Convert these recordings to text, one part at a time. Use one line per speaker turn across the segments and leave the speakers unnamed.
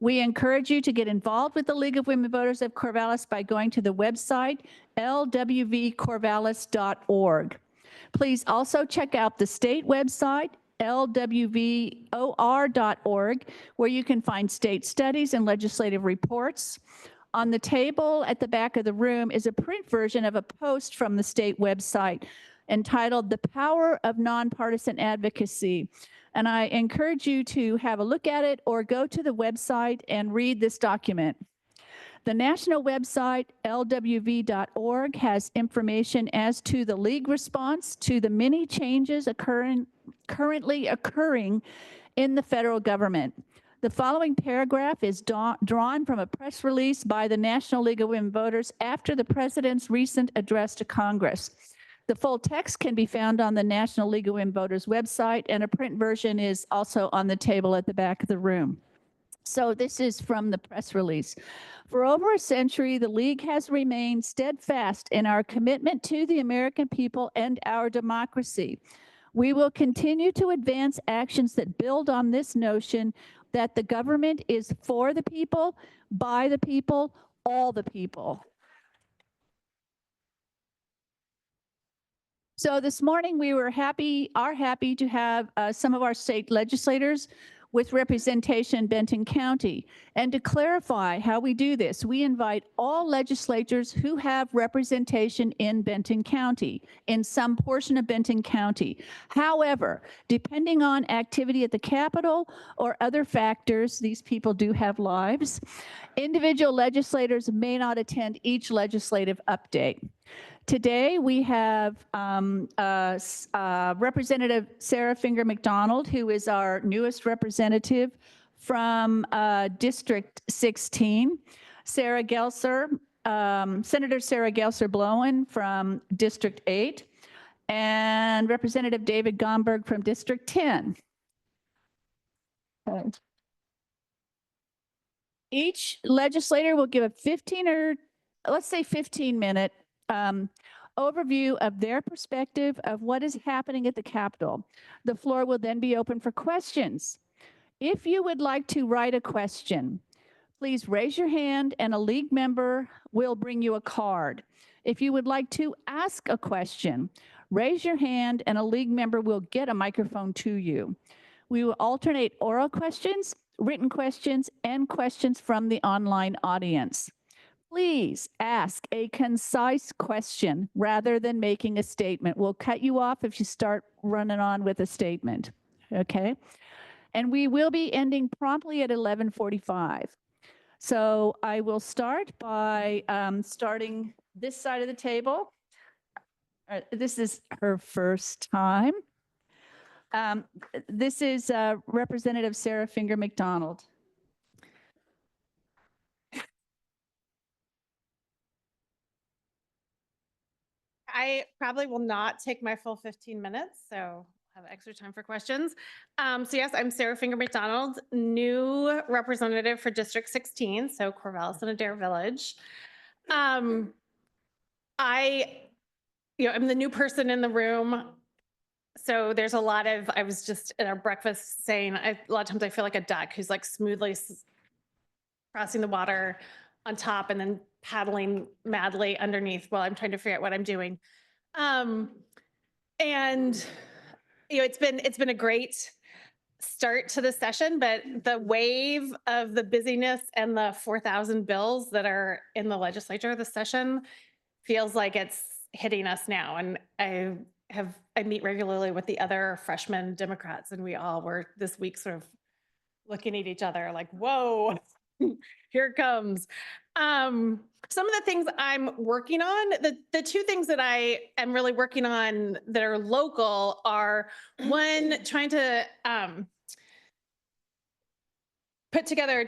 We encourage you to get involved with the League of Women Voters of Corvallis by going to the website lwvcorvallis.org. Please also check out the state website, lwvor.org, where you can find state studies and legislative reports. On the table at the back of the room is a print version of a post from the state website entitled "The Power of Nonpartisan Advocacy." And I encourage you to have a look at it or go to the website and read this document. The national website, lwv.org, has information as to the League response to the many changes currently occurring in the federal government. The following paragraph is drawn from a press release by the National League of Women Voters after the president's recent address to Congress. The full text can be found on the National League of Women Voters website, and a print version is also on the table at the back of the room. So this is from the press release. For over a century, the League has remained steadfast in our commitment to the American people and our democracy. We will continue to advance actions that build on this notion that the government is for the people, by the people, all the people. So this morning we are happy to have some of our state legislators with representation in Benton County. And to clarify how we do this, we invite all legislators who have representation in Benton County, in some portion of Benton County. However, depending on activity at the Capitol or other factors, these people do have lives, individual legislators may not attend each legislative update. Today, we have Representative Sara McDonald, who is our newest representative from District 16. Senator Sara Gelser Blouin from District 8, and Representative David Gomberg from District 10. Okay. Each legislator will give a 15-minute overview of their perspective of what is happening at the Capitol. The floor will then be open for questions. If you would like to write a question, please raise your hand and a League member will bring you a card. If you would like to ask a question, raise your hand and a League member will get a microphone to you. We will alternate oral questions, written questions, and questions from the online audience. Please ask a concise question rather than making a statement. We'll cut you off if you start running on with a statement, okay? And we will be ending promptly at 11:45. So I will start by starting this side of the table. This is her first time. This is Representative Sara McDonald.
I probably will not take my full 15 minutes, so have extra time for questions. So yes, I'm Sara McDonald, new representative for District 16, so Corvallis and Adair Village. I'm the new person in the room, so there's a lot of, I was just at our breakfast saying, a lot of times I feel like a duck who's like smoothly crossing the water on top and then paddling madly underneath while I'm trying to figure out what I'm doing. It's been a great start to the session, but the wave of the busyness and the 4,000 bills that are in the legislature this session feels like it's hitting us now. And I meet regularly with the other freshman Democrats, and we all were this week sort of looking at each other like, whoa, here it comes. Some of the things I'm working on, the two things that I am really working on that are local are, one, trying to put together a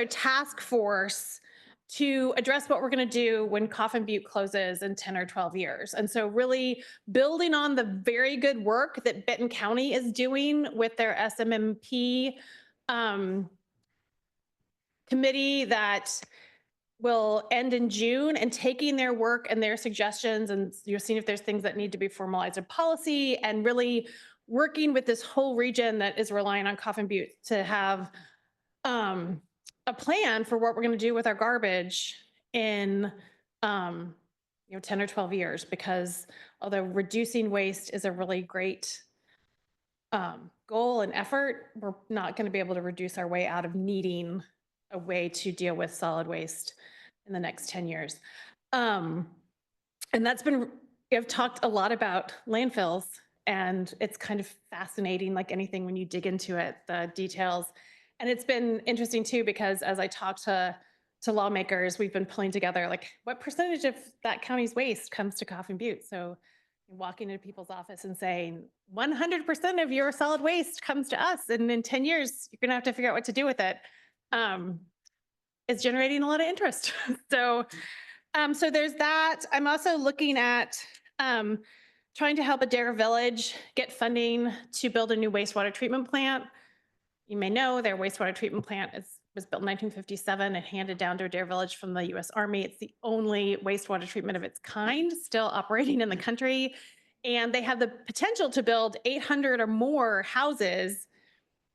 task force to address what we're going to do when Coffin Butte closes in 10 or 12 years. And so really building on the very good work that Benton County is doing with their SMMP committee that will end in June, and taking their work and their suggestions and you're seeing if there's things that need to be formalized in policy, and really working with this whole region that is relying on Coffin Butte to have a plan for what we're going to do with our garbage in 10 or 12 years, because although reducing waste is a really great goal and effort, we're not going to be able to reduce our way out of needing a way to deal with solid waste in the next 10 years. And that's been, I've talked a lot about landfills, and it's kind of fascinating, like anything, when you dig into it, the details. And it's been interesting too, because as I talk to lawmakers, we've been pulling together like what percentage of that county's waste comes to Coffin Butte. So walking into people's office and saying 100% of your solid waste comes to us, and in 10 years, you're gonna have to figure out what to do with it. It's generating a lot of interest. So there's that. I'm also looking at trying to help Adair Village get funding to build a new wastewater treatment plant. You may know their wastewater treatment plant was built in 1957 and handed down to Adair Village from the U.S. Army. It's the only wastewater treatment of its kind still operating in the country. And they have the potential to build 800 or more houses,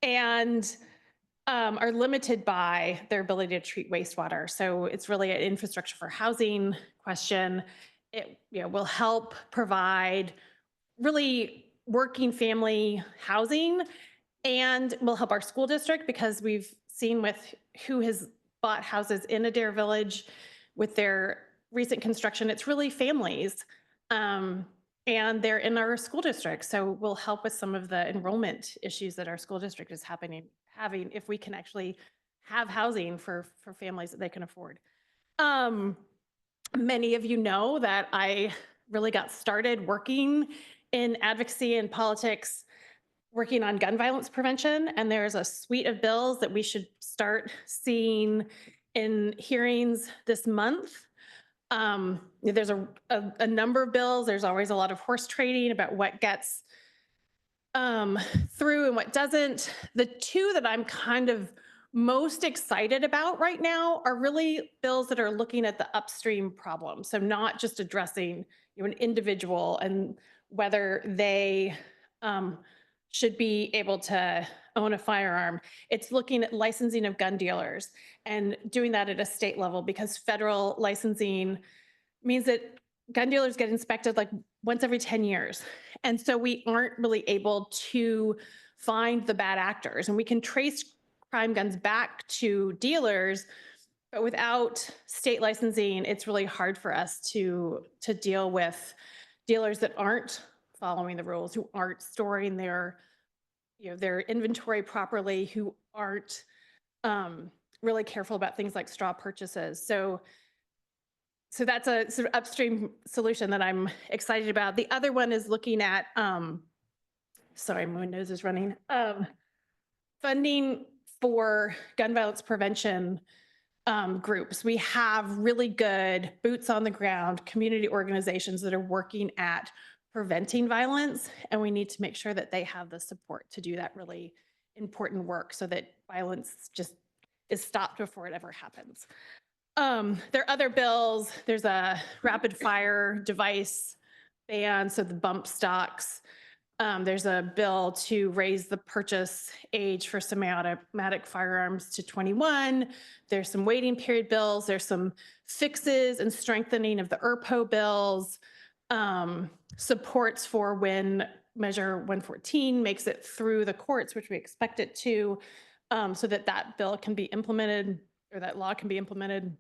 and are limited by their ability to treat wastewater. So it's really an infrastructure for housing question. It will help provide really working family housing, and will help our school district, because we've seen with who has bought houses in Adair Village with their recent construction, it's really families. And they're in our school district. So we'll help with some of the enrollment issues that our school district is having if we can actually have housing for families that they can afford. Many of you know that I really got started working in advocacy and politics, working on gun violence prevention, and there's a suite of bills that we should start seeing in hearings this month. There's a number of bills. There's always a lot of horse trading about what gets through and what doesn't. The two that I'm kind of most excited about right now are really bills that are looking at the upstream problem. So not just addressing an individual and whether they should be able to own a firearm. It's looking at licensing of gun dealers and doing that at a state level, because federal licensing means that gun dealers get inspected like once every 10 years. And so we aren't really able to find the bad actors, and we can trace crime guns back to dealers, but without state licensing, it's really hard for us to deal with dealers that aren't following the rules, who aren't storing their inventory properly, who aren't really careful about things like straw purchases. So that's a sort of upstream solution that I'm excited about. The other one is looking at, sorry, my nose is running, funding for gun violence prevention groups. We have really good boots on the ground community organizations that are working at preventing violence, and we need to make sure that they have the support to do that really important work, so that violence just is stopped before it ever happens. There are other bills. There's a rapid fire device ban, so the bump stocks. There's a bill to raise the purchase age for semi-automatic firearms to 21. There's some waiting period bills. There's some fixes and strengthening of the ERPO bills. Supports for when Measure 114 makes it through the courts, which we expect it to, so that bill can be implemented, or that law can be implemented.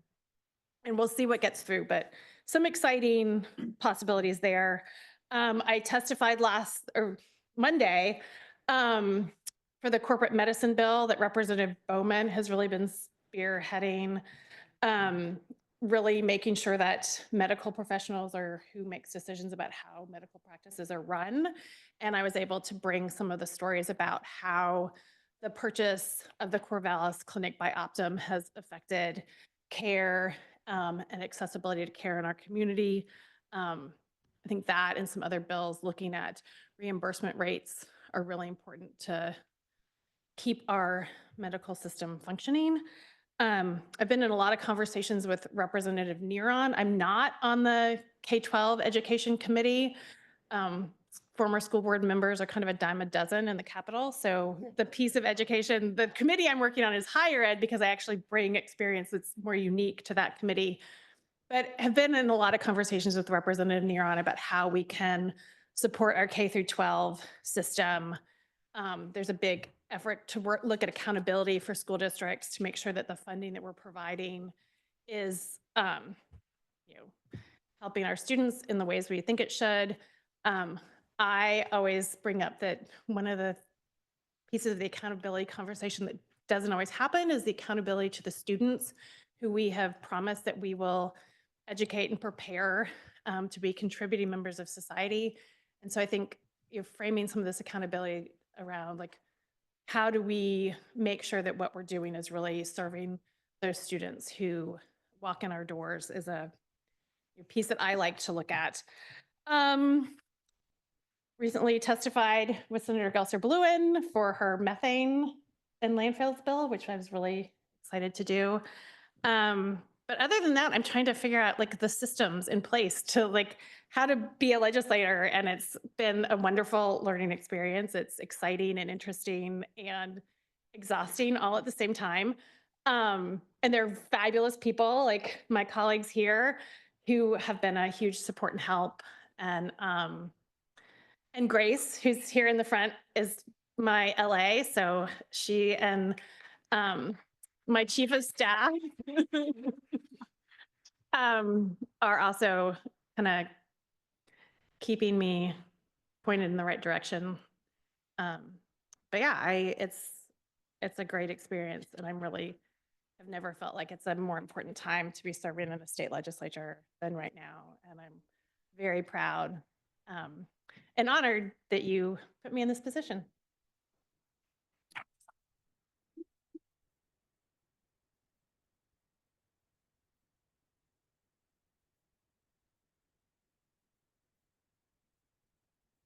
And we'll see what gets through, but some exciting possibilities there. I testified Monday for the corporate medicine bill that Representative Bowman has really been spearheading, really making sure that medical professionals are who makes decisions about how medical practices are run. And I was able to bring some of the stories about how the purchase of the Corvallis Clinic by Optum has affected care and accessibility to care in our community. I think that and some other bills looking at reimbursement rates are really important to keep our medical system functioning. I've been in a lot of conversations with Representative Neron. I'm not on the K-12 education committee. It's former school board members are kind of a dime a dozen in the Capitol. So the piece of education, the committee I'm working on is higher ed because I actually bring experience that's more unique to that committee. But have been in a lot of conversations with Representative Neron about how we can support our K through 12 system. There's a big effort to look at accountability for school districts to make sure that the funding that we're providing is, helping our students in the ways we think it should. I always bring up that one of the pieces of the accountability conversation that doesn't always happen is the accountability to the students who we have promised that we will educate and prepare to be contributing members of society. And so I think you're framing some of this accountability around like, how do we make sure that what we're doing is really serving those students who walk in our doors is a piece that I like to look at. Recently testified with Senator Gelser Blouin for her methane and landfills bill, which I was really excited to do. But other than that, I'm trying to figure out like the systems in place to like how to be a legislator. And it's been a wonderful learning experience. It's exciting and interesting and exhausting all at the same time. And they're fabulous people like my colleagues here who have been a huge support and help. And Grace, who's here in the front, is my LA. So she and my chief of staff are also kind of keeping me pointed in the right direction. But yeah, it's a great experience, and I've never felt like it's a more important time to be serving in a state legislature than right now, and I'm very proud and honored that you put me in this position.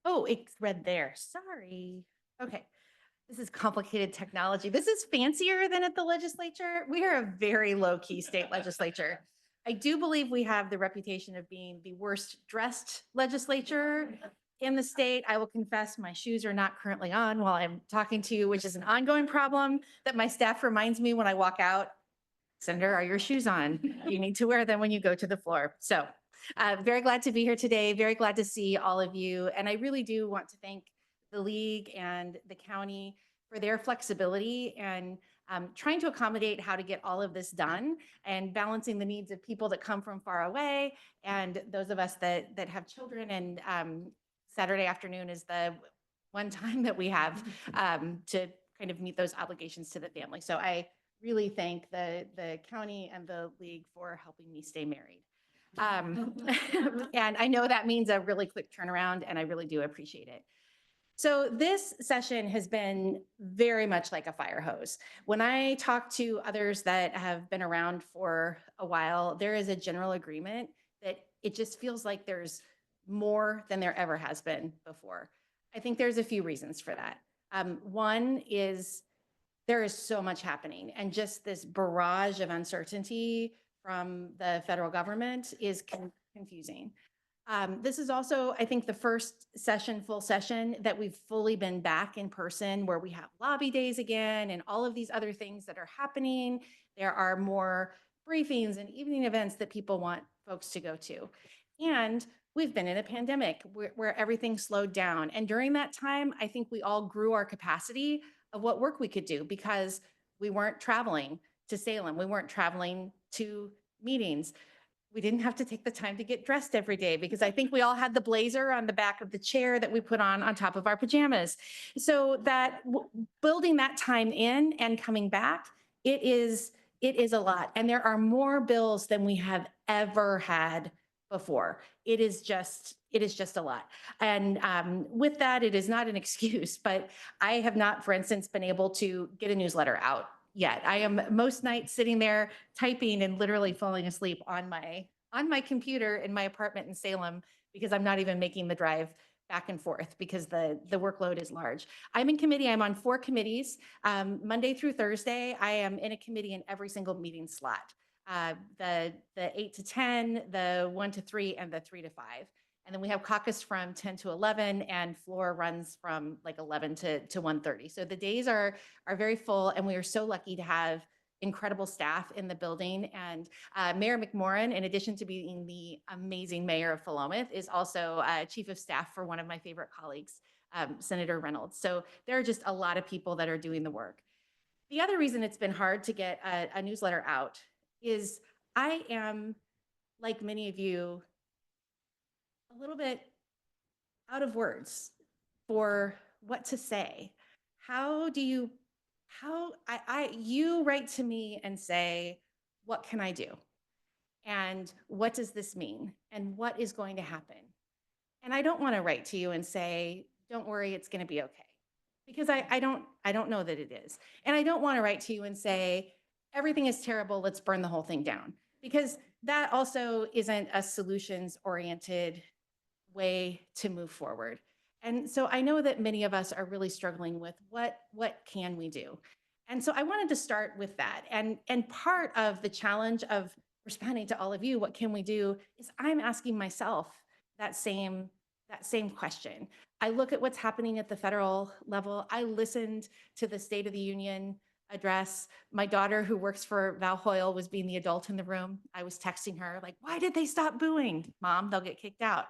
Oh, it's red there. Sorry. Okay. This is complicated technology. This is fancier than at the legislature. We are a very low-key state legislature. I do believe we have the reputation of being the worst dressed legislature in the state. I will confess my shoes are not currently on while I'm talking to you, which is an ongoing problem that my staff reminds me when I walk out. Senator, are your shoes on? You need to wear them when you go to the floor. So very glad to be here today. Very glad to see all of you. And I really do want to thank the league and the county for their flexibility and trying to accommodate how to get all of this done and balancing the needs of people that come from far away and those of us that have children. And Saturday afternoon is the one time that we have to kind of meet those obligations to the family. So I really thank the county and the league for helping me stay married. And I know that means a really quick turnaround, and I really do appreciate it. So this session has been very much like a fire hose. When I talk to others that have been around for a while, there is a general agreement that it just feels like there's more than there ever has been before. I think there's a few reasons for that. One is there is so much happening, and just this barrage of uncertainty from the federal government is confusing. This is also, I think, the first full session that we've fully been back in person, where we have lobby days again and all of these other things that are happening. There are more briefings and evening events that people want folks to go to. And we've been in a pandemic where everything slowed down. And during that time, I think we all grew our capacity of what work we could do, because we weren't traveling to Salem. We weren't traveling to meetings. We didn't have to take the time to get dressed every day, because I think we all had the blazer on the back of the chair that we put on top of our pajamas. So that building that time in and coming back, it is a lot. And there are more bills than we have ever had before. It is just a lot. And with that, it is not an excuse, but I have not, for instance, been able to get a newsletter out yet. I am most nights sitting there typing and literally falling asleep on my computer in my apartment in Salem, because I'm not even making the drive back and forth because the workload is large. I'm in committee. I'm on 4 committees. Monday through Thursday, I am in a committee in every single meeting slot. The 8 to 10, the 1 to 3, and the 3 to 5. And then we have caucus from 10 to 11 and floor runs from like 11 to 1:30. So the days are very full, and we are so lucky to have incredible staff in the building. And Mayor McMorrin, in addition to being the amazing mayor of Philomath, is also chief of staff for one of my favorite colleagues, Senator Reynolds. So there are just a lot of people that are doing the work. The other reason it's been hard to get a newsletter out is I am, like many of you, a little bit out of words for what to say. You write to me and say, what can I do? And what does this mean? And what is going to happen? And I don't want to write to you and say, don't worry, it's going to be okay. Because I don't know that it is. And I don't want to write to you and say, everything is terrible, let's burn the whole thing down. Because that also isn't a solutions-oriented way to move forward. And so I know that many of us are really struggling with what can we do? And so I wanted to start with that. And part of the challenge of responding to all of you, what can we do, is I'm asking myself that same question. I look at what's happening at the federal level. I listened to the State of the Union address. My daughter, who works for Val Hoyle, was being the adult in the room. I was texting her, like, why did they stop booing? Mom, they'll get kicked out.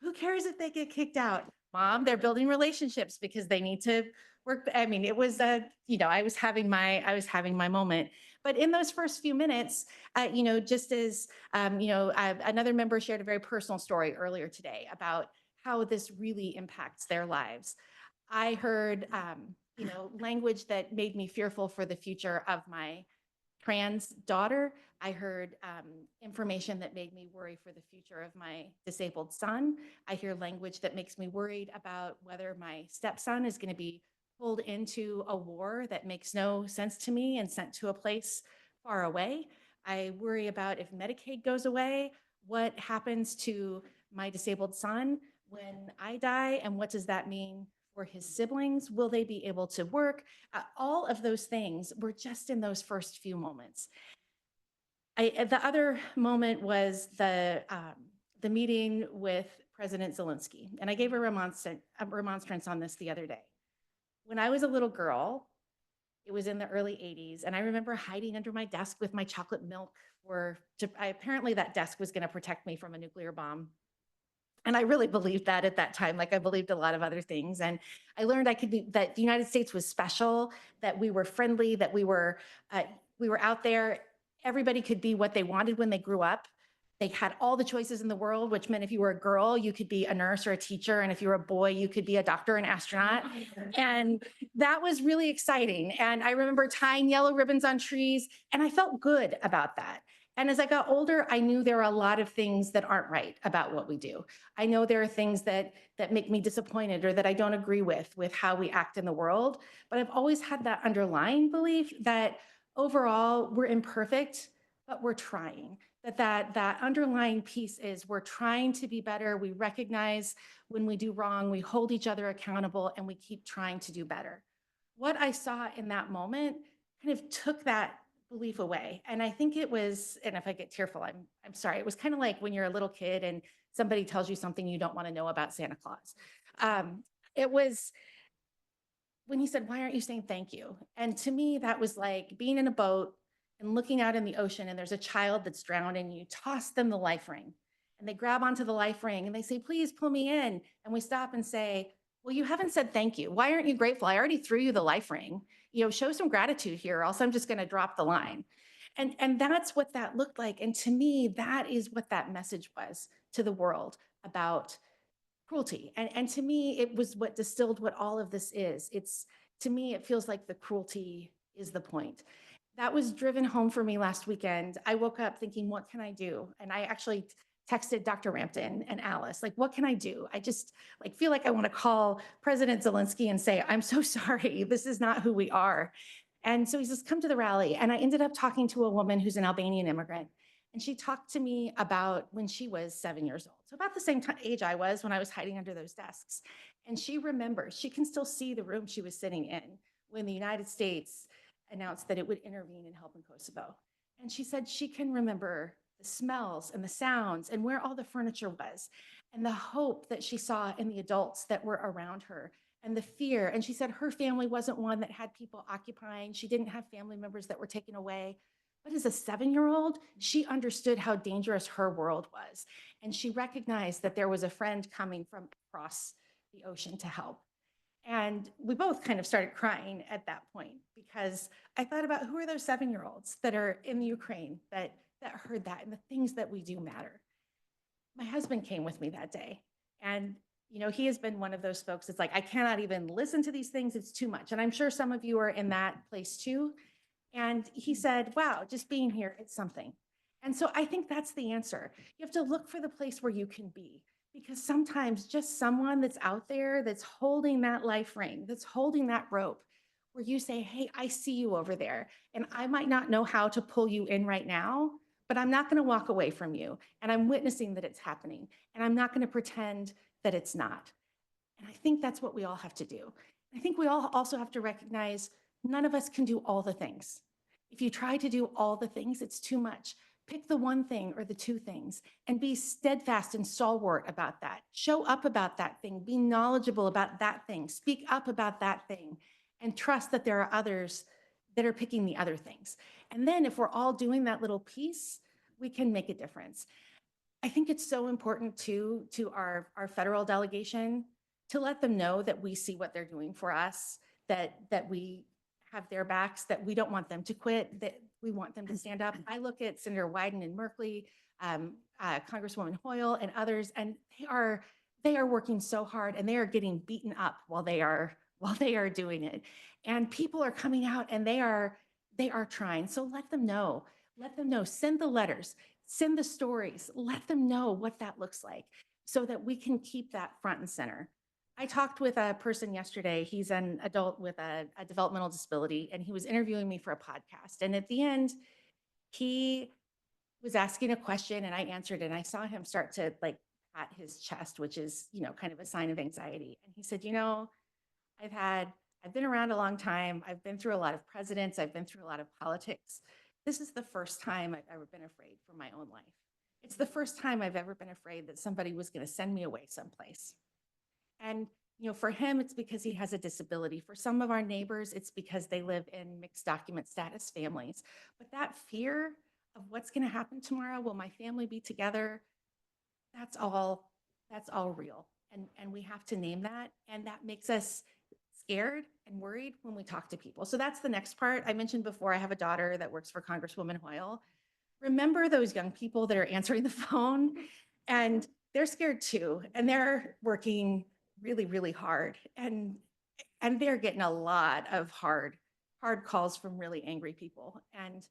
Who cares if they get kicked out? Mom, they're building relationships because they need to work. I mean, it was, I was having my moment. But in those first few minutes, just as, another member shared a very personal story earlier today about how this really impacts their lives. I heard, language that made me fearful for the future of my trans daughter. I heard information that made me worry for the future of my disabled son. I hear language that makes me worried about whether my stepson is going to be pulled into a war that makes no sense to me and sent to a place far away. I worry about if Medicaid goes away, what happens to my disabled son when I die, and what does that mean for his siblings? Will they be able to work? All of those things were just in those first few moments. The other moment was the meeting with President Zelensky, and I gave a remonstrance on this the other day. When I was a little girl, it was in the early 80s, and I remember hiding under my desk with my chocolate milk apparently that desk was going to protect me from a nuclear bomb. And I really believed that at that time, like I believed a lot of other things. And I learned that the United States was special, that we were friendly, that we were out there. Everybody could be what they wanted when they grew up. They had all the choices in the world, which meant if you were a girl, you could be a nurse or a teacher. And if you were a boy, you could be a doctor or an astronaut. And that was really exciting. And I remember tying yellow ribbons on trees, and I felt good about that. And as I got older, I knew there are a lot of things that aren't right about what we do. I know there are things that make me disappointed or that I don't agree with how we act in the world. But I've always had that underlying belief that overall we're imperfect, but we're trying. That underlying piece is we're trying to be better. We recognize when we do wrong, we hold each other accountable, and we keep trying to do better. What I saw in that moment kind of took that belief away. And I think it was, and if I get tearful, I'm sorry. It was kind of like when you're a little kid and somebody tells you something you don't want to know about Santa Claus. It was when he said, "Why aren't you saying thank you?" And to me, that was like being in a boat and looking out in the ocean, and there's a child that's drowning, and you toss them the life ring, and they grab onto the life ring and they say, "Please pull me in." And we stop and say, "Well, you haven't said thank you. Why aren't you grateful? I already threw you the life ring. Show some gratitude here, or else I'm just going to drop the line." And that's what that looked like. And to me, that is what that message was to the world about cruelty. And to me, it was what distilled what all of this is. To me, it feels like the cruelty is the point. That was driven home for me last weekend. I woke up thinking, what can I do? And I actually texted Dr. Rampton and Alice, like, what can I do? I just feel like I want to call President Zelensky and say, "I'm so sorry. This is not who we are." And so he says, "Come to the rally." And I ended up talking to a woman who's an Albanian immigrant. And she talked to me about when she was 7 years old. So about the same age I was when I was hiding under those desks. And she remembers, she can still see the room she was sitting in when the United States announced that it would intervene and help in Kosovo. And she said she can remember the smells and the sounds and where all the furniture was and the hope that she saw in the adults that were around her and the fear. And she said her family wasn't one that had people occupying. She didn't have family members that were taken away. But as a 7-year-old, she understood how dangerous her world was. And she recognized that there was a friend coming from across the ocean to help. And we both kind of started crying at that point because I thought about who are those 7-year-olds that are in the Ukraine that heard that and the things that we do matter. My husband came with me that day. And, you know, he has been one of those folks that's like, I cannot even listen to these things. It's too much. And I'm sure some of you are in that place too. And he said, wow, just being here, it's something. And so I think that's the answer. You have to look for the place where you can be, because sometimes just someone that's out there that's holding that life ring, that's holding that rope, where you say, hey, I see you over there. And I might not know how to pull you in right now, but I'm not going to walk away from you. And I'm witnessing that it's happening. And I'm not going to pretend that it's not. And I think that's what we all have to do. I think we all also have to recognize none of us can do all the things. If you try to do all the things, it's too much. Pick the one thing or the two things and be steadfast and stalwart about that. Show up about that thing. Be knowledgeable about that thing. Speak up about that thing and trust that there are others that are picking the other things. And then if we're all doing that little piece, we can make a difference. I think it's so important too, to our federal delegation to let them know that we see what they're doing for us, that we have their backs, that we don't want them to quit, that we want them to stand up. I look at Senator Wyden and Merkley, Congresswoman Hoyle and others, and they are working so hard and they are getting beaten up while they are doing it. And people are coming out and they are trying. So let them know, send the letters, send the stories, let them know what that looks like so that we can keep that front and center. I talked with a person yesterday. He's an adult with a developmental disability, and he was interviewing me for a podcast. And at the end, he was asking a question and I answered, and I saw him start to like pat his chest, which is, you know, kind of a sign of anxiety. And he said, you know, I've been around a long time. I've been through a lot of presidents. I've been through a lot of politics. This is the first time I've ever been afraid for my own life. It's the first time I've ever been afraid that somebody was going to send me away someplace. And, you know, for him, it's because he has a disability. For some of our neighbors, it's because they live in mixed document status families. But that fear of what's going to happen tomorrow, will my family be together? That's all real. And we have to name that. And that makes us scared and worried when we talk to people. So that's the next part. I mentioned before, I have a daughter that works for Congresswoman Hoyle. Remember those young people that are answering the phone and they're scared too. And they're working really, really hard. And they're getting a lot of hard calls from really angry people. And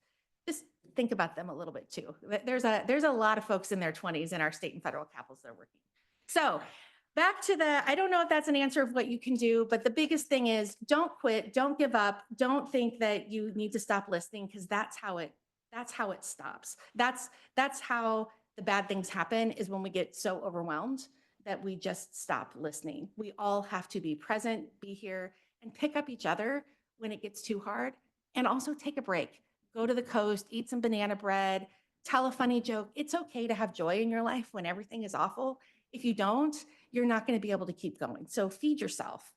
just think about them a little bit too. There's a lot of folks in their 20s in our state and federal capitals that are working. So back to I don't know if that's an answer of what you can do, but the biggest thing is don't quit, don't give up, don't think that you need to stop listening, because that's how it stops. That's how the bad things happen, is when we get so overwhelmed that we just stop listening. We all have to be present, be here, and pick up each other when it gets too hard, and also take a break. Go to the coast, eat some banana bread, tell a funny joke. It's okay to have joy in your life when everything is awful. If you don't, you're not going to be able to keep going. So feed yourself.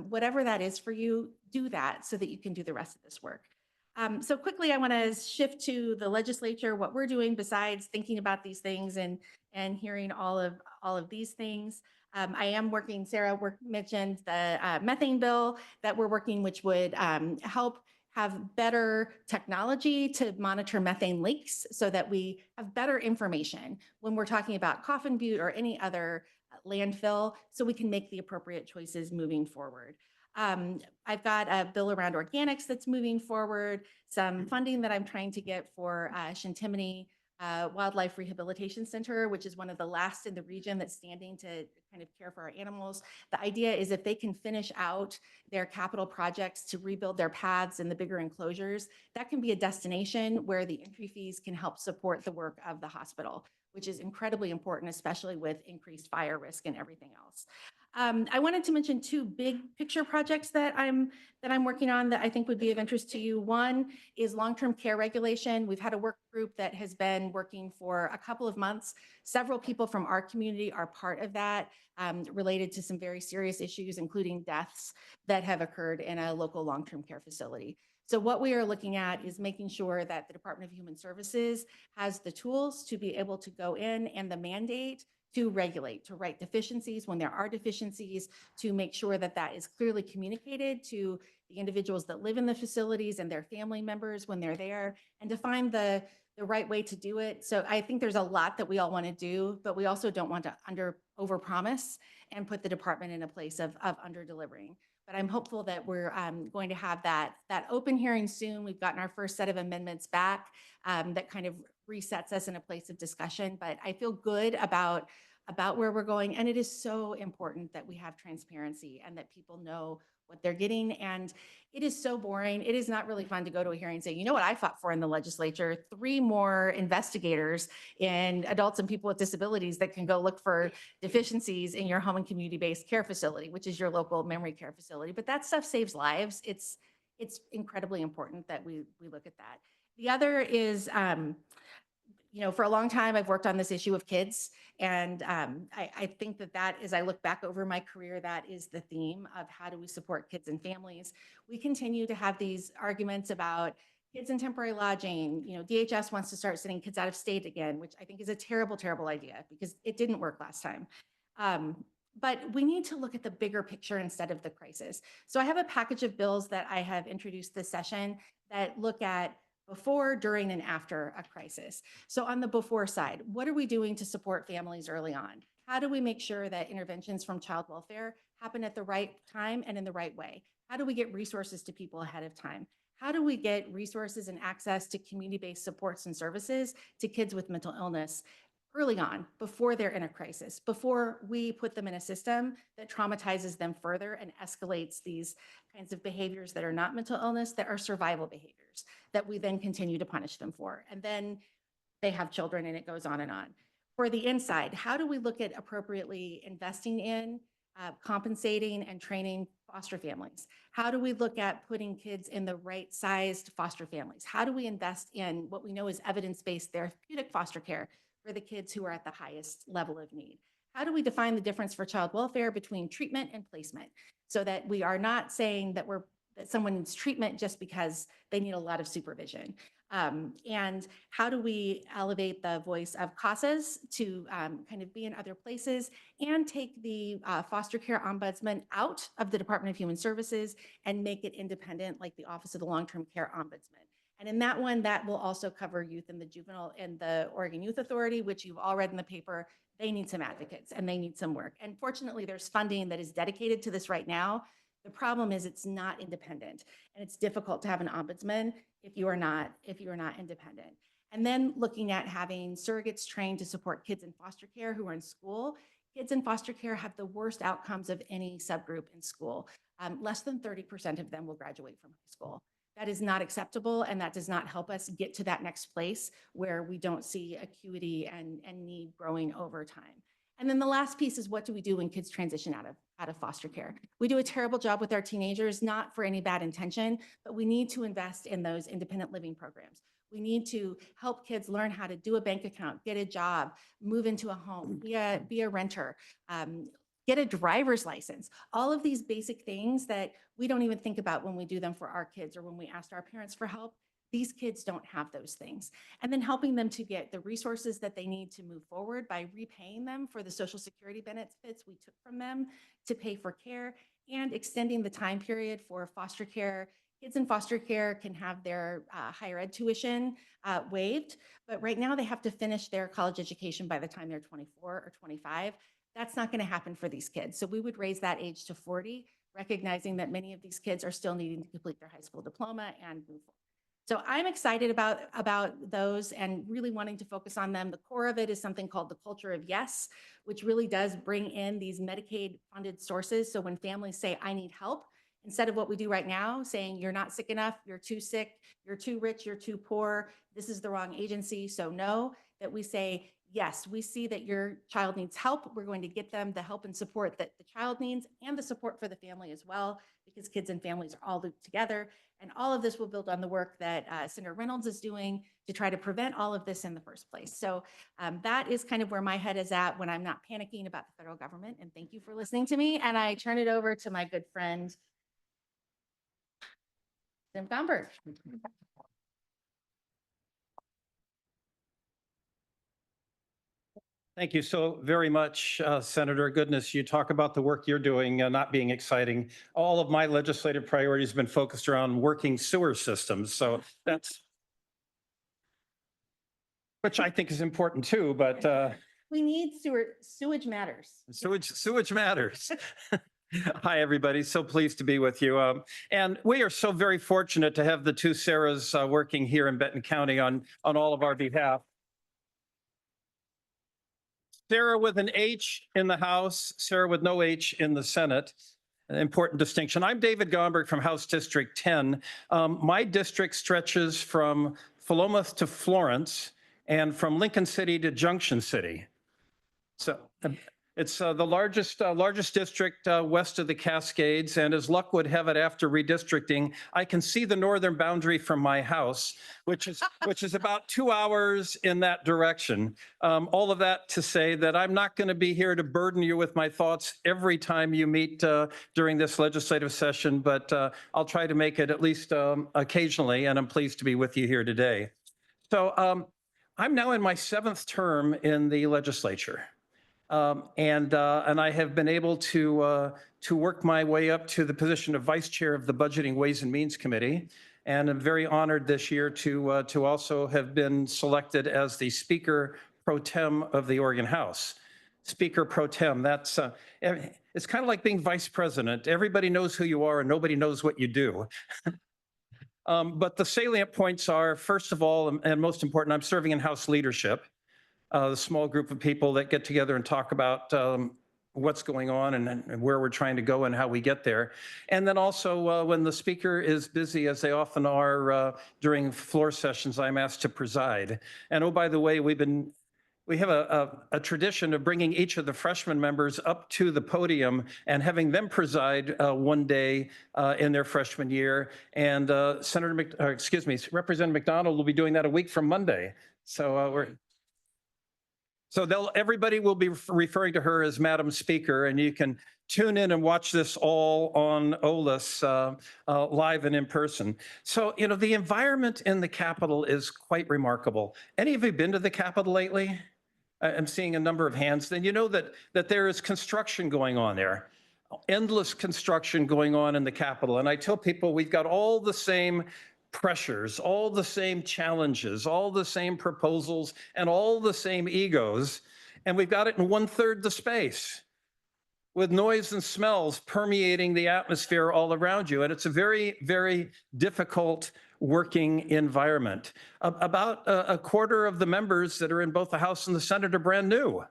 Whatever that is for you, do that so that you can do the rest of this work. So quickly, I want to shift to the legislature, what we're doing besides thinking about these things and hearing all of these things. I am working, Sara mentioned the methane bill that we're working, which would help have better technology to monitor methane leaks so that we have better information when we're talking about Coffin Butte or any other landfill, so we can make the appropriate choices moving forward. I've got a bill around organics that's moving forward, some funding that I'm trying to get for Shintimony Wildlife Rehabilitation Center, which is one of the last in the region that's standing to kind of care for our animals. The idea is if they can finish out their capital projects to rebuild their paths and the bigger enclosures, that can be a destination where the entry fees can help support the work of the hospital, which is incredibly important, especially with increased fire risk and everything else. I wanted to mention two big picture projects that I'm working on that I think would be of interest to you. One is long-term care regulation. We've had a work group that has been working for a couple of months. Several people from our community are part of that, related to some very serious issues, including deaths that have occurred in a local long-term care facility. So what we are looking at is making sure that the Department of Human Services has the tools to be able to go in and the mandate to regulate, to write deficiencies when there are deficiencies, to make sure that that is clearly communicated to the individuals that live in the facilities and their family members when they're there, and to find the right way to do it. So I think there's a lot that we all want to do, but we also don't want to overpromise and put the department in a place of under delivering. But I'm hopeful that we're going to have that open hearing soon. We've gotten our first set of amendments back that kind of resets us in a place of discussion. But I feel good about where we're going. And it is so important that we have transparency and that people know what they're getting. And it is so boring. It is not really fun to go to a hearing and say, you know what I fought for in the legislature? 3 more investigators in adults and people with disabilities that can go look for deficiencies in your home and community-based care facility, which is your local memory care facility. But that stuff saves lives. It's incredibly important that we look at that. The other is, for a long time, I've worked on this issue of kids. And I think that as I look back over my career, that is the theme of how do we support kids and families. We continue to have these arguments about kids in temporary lodging. DHS wants to start sending kids out of state again, which I think is a terrible, terrible idea because it didn't work last time. But we need to look at the bigger picture instead of the crisis. So I have a package of bills that I have introduced this session that look at before, during, and after a crisis. So on the before side, what are we doing to support families early on? How do we make sure that interventions from child welfare happen at the right time and in the right way? How do we get resources to people ahead of time? How do we get resources and access to community-based supports and services to kids with mental illness early on, before they're in a crisis, before we put them in a system that traumatizes them further and escalates these kinds of behaviors that are not mental illness, that are survival behaviors that we then continue to punish them for. And then they have children and it goes on and on. For the inside, how do we look at appropriately investing in, compensating and training foster families? How do we look at putting kids in the right sized foster families? How do we invest in what we know is evidence-based therapeutic foster care for the kids who are at the highest level of need? How do we define the difference for child welfare between treatment and placement so that we are not saying that someone needs treatment just because they need a lot of supervision? And how do we elevate the voice of CASAs to kind of be in other places and take the foster care ombudsman out of the Department of Human Services and make it independent, like the Office of the Long-Term Care Ombudsman? And in that one, that will also cover youth and the juvenile and the Oregon Youth Authority, which you've all read in the paper. They need some advocates and they need some work. And fortunately, there's funding that is dedicated to this right now. The problem is it's not independent, and it's difficult to have an ombudsman if you are not independent. And then looking at having surrogates trained to support kids in foster care who are in school. Kids in foster care have the worst outcomes of any subgroup in school. Less than 30% of them will graduate from high school. That is not acceptable, and that does not help us get to that next place where we don't see acuity and need growing over time. And then the last piece is, what do we do when kids transition out of foster care? We do a terrible job with our teenagers, not for any bad intention, but we need to invest in those independent living programs. We need to help kids learn how to do a bank account, get a job, move into a home, be a renter, get a driver's license. All of these basic things that we don't even think about when we do them for our kids or when we ask our parents for help. These kids don't have those things. And then helping them to get the resources that they need to move forward by repaying them for the Social Security benefits we took from them to pay for care, and extending the time period for foster care. Kids in foster care can have their higher ed tuition waived, but right now they have to finish their college education by the time they're 24 or 25. That's not going to happen for these kids. So we would raise that age to 40, recognizing that many of these kids are still needing to complete their high school diploma and move forward. So I'm excited about those and really wanting to focus on them. The core of it is something called the culture of yes, which really does bring in these Medicaid funded sources. So when families say, I need help, instead of what we do right now, saying you're not sick enough, you're too sick, you're too rich, you're too poor, this is the wrong agency, so no, that we say, yes, we see that your child needs help. We're going to get them the help and support that the child needs and the support for the family as well, because kids and families are all looped together. And all of this will build on the work that Senator Reynolds is doing to try to prevent all of this in the first place. So that is kind of where my head is at when I'm not panicking about the federal government. And thank you for listening to me. And I turn it over to my good friend, Tim Gomberg.
Thank you so very much, Senator. Goodness, you talk about the work you're doing not being exciting. All of my legislative priorities have been focused around working sewer systems. So that's, which I think is important too, but
We need sewage matters.
sewage matters. Hi, everybody. So pleased to be with you. And we are so very fortunate to have the two Saras working here in Benton County on all of our behalf. Sara with an H in the House, Sara with no H in the Senate. An important distinction. I'm David Gomberg from House District 10. My district stretches from Philomath to Florence and from Lincoln City to Junction City. So it's the largest district west of the Cascades, and as luck would have it, after redistricting, I can see the northern boundary from my house, which is about 2 hours in that direction. All of that to say that I'm not going to be here to burden you with my thoughts every time you meet during this legislative session, but I'll try to make it at least occasionally, and I'm pleased to be with you here today. So I'm now in my 7th term in the legislature. And I have been able to work my way up to the position of Vice Chair of the Budgeting Ways and Means Committee. And I'm very honored this year to also have been selected as the Speaker Pro Tem of the Oregon House. Speaker Pro Tem, that's, it's kind of like being Vice President. Everybody knows who you are and nobody knows what you do. But the salient points are, first of all, and most important, I'm serving in House leadership. The small group of people that get together and talk about what's going on and where we're trying to go and how we get there. And then also when the speaker is busy, as they often are during floor sessions, I'm asked to preside. And oh, by the way, we have a tradition of bringing each of the freshman members up to the podium and having them preside one day in their freshman year. And Representative McDonald will be doing that a week from Monday. So everybody will be referring to her as Madam Speaker, and you can tune in and watch this all on OLIS live and in person. So, you know, the environment in the Capitol is quite remarkable. Any of you been to the Capitol lately? I'm seeing a number of hands. Then you know that there is construction going on there. Endless construction going on in the Capitol. And I tell people we've got all the same pressures, all the same challenges, all the same proposals, and all the same egos. And we've got it in 1/3 the space with noise and smells permeating the atmosphere all around you. And it's a very, very difficult working environment. About a quarter of the members that are in both the House and the Senate are brand new.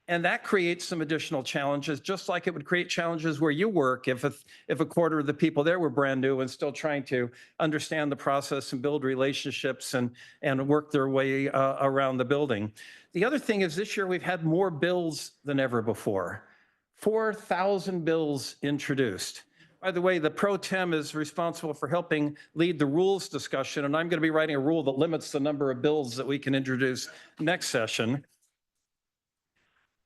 And that creates some additional challenges, just like it would create challenges where you work if a quarter of the people there were brand new and still trying to understand the process and build relationships and work their way around the building. The other thing is this year we've had more bills than ever before. 4,000 bills introduced. By the way, the Pro Tem is responsible for helping lead the rules discussion, and I'm going to be writing a rule that limits the number of bills that we can introduce next session.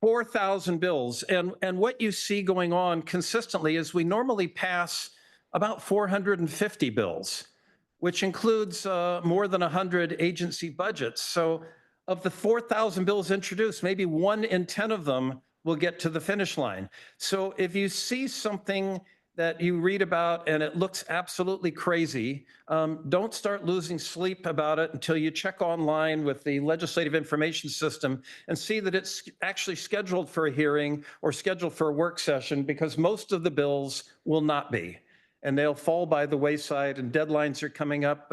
4,000 bills. And what you see going on consistently is we normally pass about 450 bills, which includes more than 100 agency budgets. So of the 4,000 bills introduced, maybe 1 in 10 of them will get to the finish line. So if you see something that you read about and it looks absolutely crazy, don't start losing sleep about it until you check online with the legislative information system and see that it's actually scheduled for a hearing or scheduled for a work session, because most of the bills will not be. And they'll fall by the wayside, and deadlines are coming up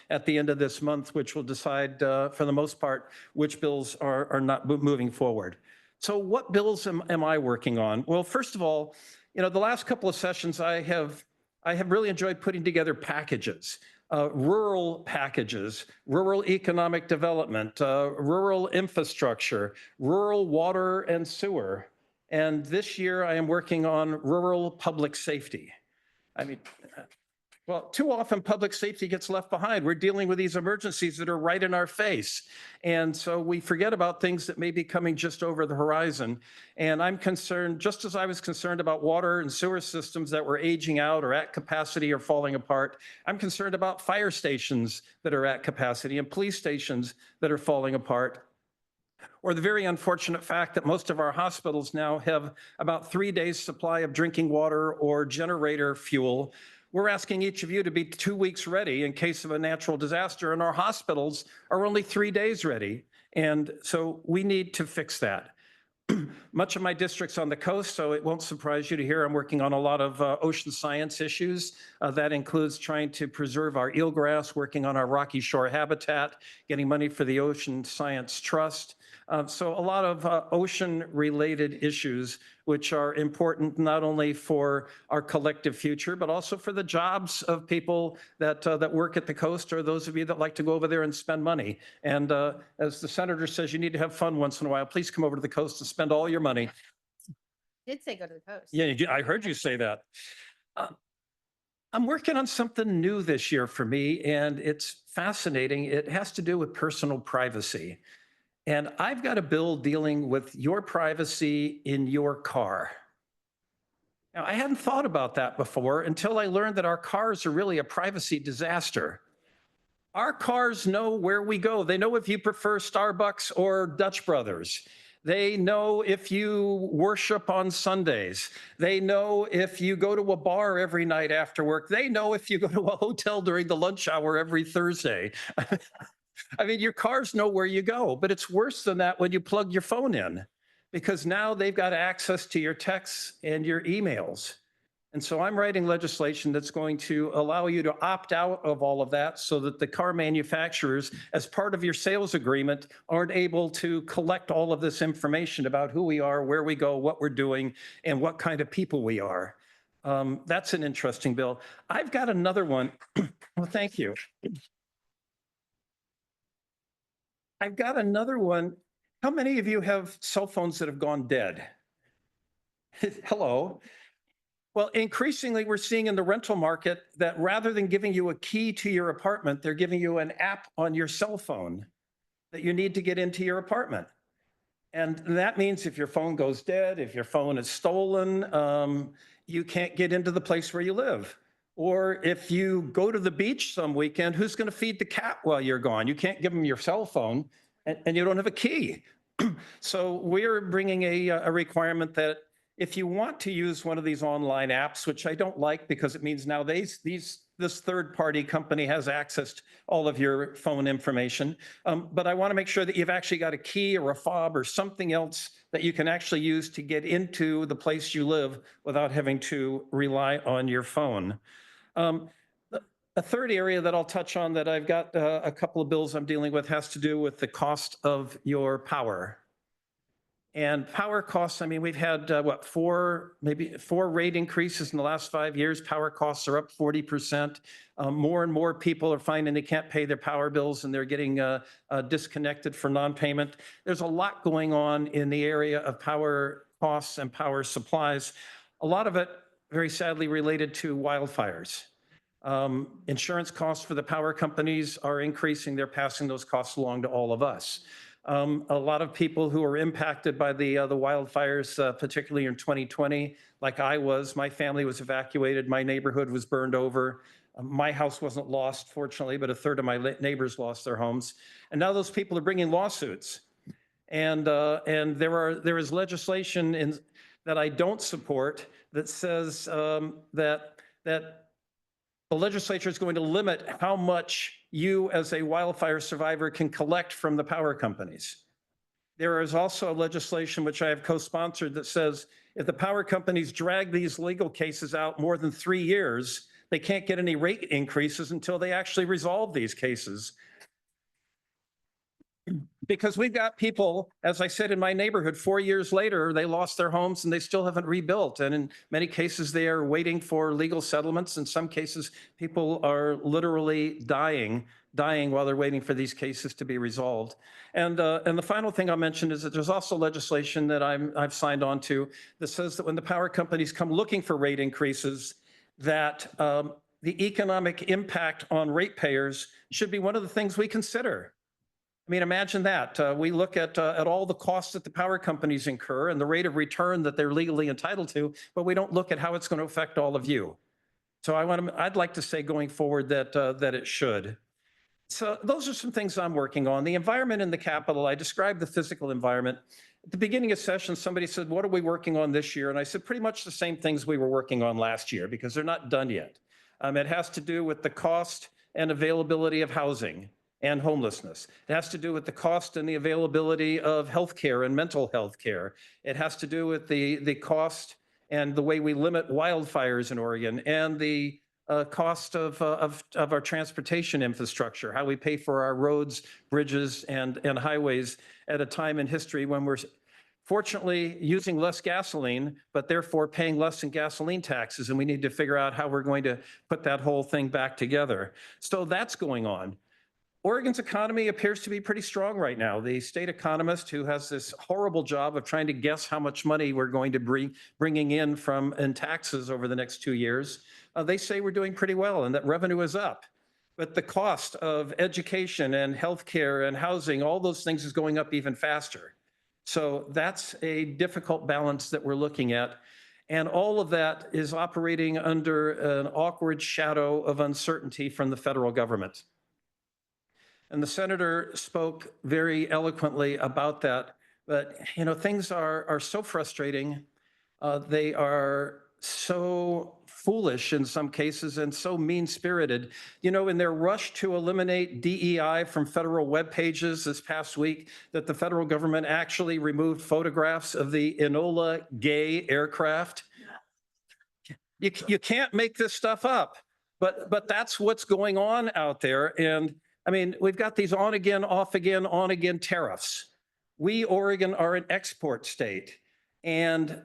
at the end of this month, which will decide, for the most part, which bills are not moving forward. So what bills am I working on? Well, first of all, you know, the last couple of sessions I have really enjoyed putting together packages. rural packages, rural economic development, rural infrastructure, rural water and sewer. And this year I am working on rural public safety. I mean, well, too often public safety gets left behind. We're dealing with these emergencies that are right in our face. And so we forget about things that may be coming just over the horizon. And I'm concerned, just as I was concerned about water and sewer systems that were aging out or at capacity or falling apart, I'm concerned about fire stations that are at capacity and police stations that are falling apart. Or the very unfortunate fact that most of our hospitals now have about 3 days supply of drinking water or generator fuel. We're asking each of you to be 2 weeks ready in case of a natural disaster, and our hospitals are only 3 days ready. And so we need to fix that. Much of my district's on the coast, so it won't surprise you to hear I'm working on a lot of ocean science issues. That includes trying to preserve our eelgrass, working on our rocky shore habitat, getting money for the Ocean Science Trust. So a lot of ocean-related issues, which are important not only for our collective future, but also for the jobs of people that that work at the coast, or those of you that like to go over there and spend money. And as the senator says, you need to have fun once in a while. Please come over to the coast and spend all your money.
Did say go to the coast.
Yeah, I heard you say that. I'm working on something new this year for me, and it's fascinating. It has to do with personal privacy. And I've got a bill dealing with your privacy in your car. Now, I hadn't thought about that before until I learned that our cars are really a privacy disaster. Our cars know where we go. They know if you prefer Starbucks or Dutch Brothers. They know if you worship on Sundays. They know if you go to a bar every night after work. They know if you go to a hotel during the lunch hour every Thursday. I mean, your cars know where you go, but it's worse than that when you plug your phone in, because now they've got access to your texts and your emails. And so I'm writing legislation that's going to allow you to opt out of all of that so that the car manufacturers, as part of your sales agreement, aren't able to collect all of this information about who we are, where we go, what we're doing, and what kind of people we are. That's an interesting bill. I've got another one. Well, thank you. I've got another one. How many of you have cell phones that have gone dead? Hello. Well, increasingly, we're seeing in the rental market that rather than giving you a key to your apartment, they're giving you an app on your cell phone that you need to get into your apartment. And that means if your phone goes dead, if your phone is stolen, you can't get into the place where you live. Or if you go to the beach some weekend, who's going to feed the cat while you're gone? You can't give them your cell phone, and you don't have a key. So we're bringing a requirement that if you want to use one of these online apps, which I don't like because it means now this third-party company has access to all of your phone information, but I want to make sure that you've actually got a key or a fob or something else that you can actually use to get into the place you live without having to rely on your phone. A third area that I'll touch on that I've got a couple of bills I'm dealing with has to do with the cost of your power. And power costs, I mean, we've had, maybe four rate increases in the last 5 years. Power costs are up 40%. More and more people are finding they can't pay their power bills and they're getting disconnected for non-payment. There's a lot going on in the area of power costs and power supplies. A lot of it, very sadly, related to wildfires. Insurance costs for the power companies are increasing. They're passing those costs along to all of us. A lot of people who were impacted by the wildfires, particularly in 2020, like I was, my family was evacuated, my neighborhood was burned over. My house wasn't lost, fortunately, but a third of my neighbors lost their homes. And now those people are bringing lawsuits. And there is legislation that I don't support that says that the legislature is going to limit how much you as a wildfire survivor can collect from the power companies. There is also legislation which I have co-sponsored that says if the power companies drag these legal cases out more than 3 years, they can't get any rate increases until they actually resolve these cases. Because we've got people, as I said, in my neighborhood, 4 years later, they lost their homes and they still haven't rebuilt. And in many cases, they are waiting for legal settlements. In some cases, people are literally dying while they're waiting for these cases to be resolved. And the final thing I'll mention is that there's also legislation that I've signed on to that says that when the power companies come looking for rate increases, that the economic impact on ratepayers should be one of the things we consider. I mean, imagine that. We look at all the costs that the power companies incur and the rate of return that they're legally entitled to, but we don't look at how it's going to affect all of you. So I'd like to say going forward that it should. So those are some things I'm working on. The environment in the Capitol, I described the physical environment. At the beginning of session, somebody said, what are we working on this year? And I said, pretty much the same things we were working on last year because they're not done yet. It has to do with the cost and availability of housing and homelessness. It has to do with the cost and the availability of healthcare and mental health care. It has to do with the cost and the way we limit wildfires in Oregon and the cost of our transportation infrastructure, how we pay for our roads, bridges, and highways at a time in history when we're fortunately using less gasoline, but therefore paying less in gasoline taxes. And we need to figure out how we're going to put that whole thing back together. So that's going on. Oregon's economy appears to be pretty strong right now. The state economist, who has this horrible job of trying to guess how much money we're going to bringing in taxes over the next 2 years, they say we're doing pretty well and that revenue is up. But the cost of education and healthcare and housing, all those things is going up even faster. So that's a difficult balance that we're looking at. And all of that is operating under an awkward shadow of uncertainty from the federal government. And the senator spoke very eloquently about that. But, you know, things are so frustrating. They are so foolish in some cases and so mean-spirited. You know, in their rush to eliminate DEI from federal web pages this past week, that the federal government actually removed photographs of the Enola Gay aircraft. You can't make this stuff up, but that's what's going on out there. And I mean, we've got these on again, off again, on again tariffs. We, Oregon, are an export state. And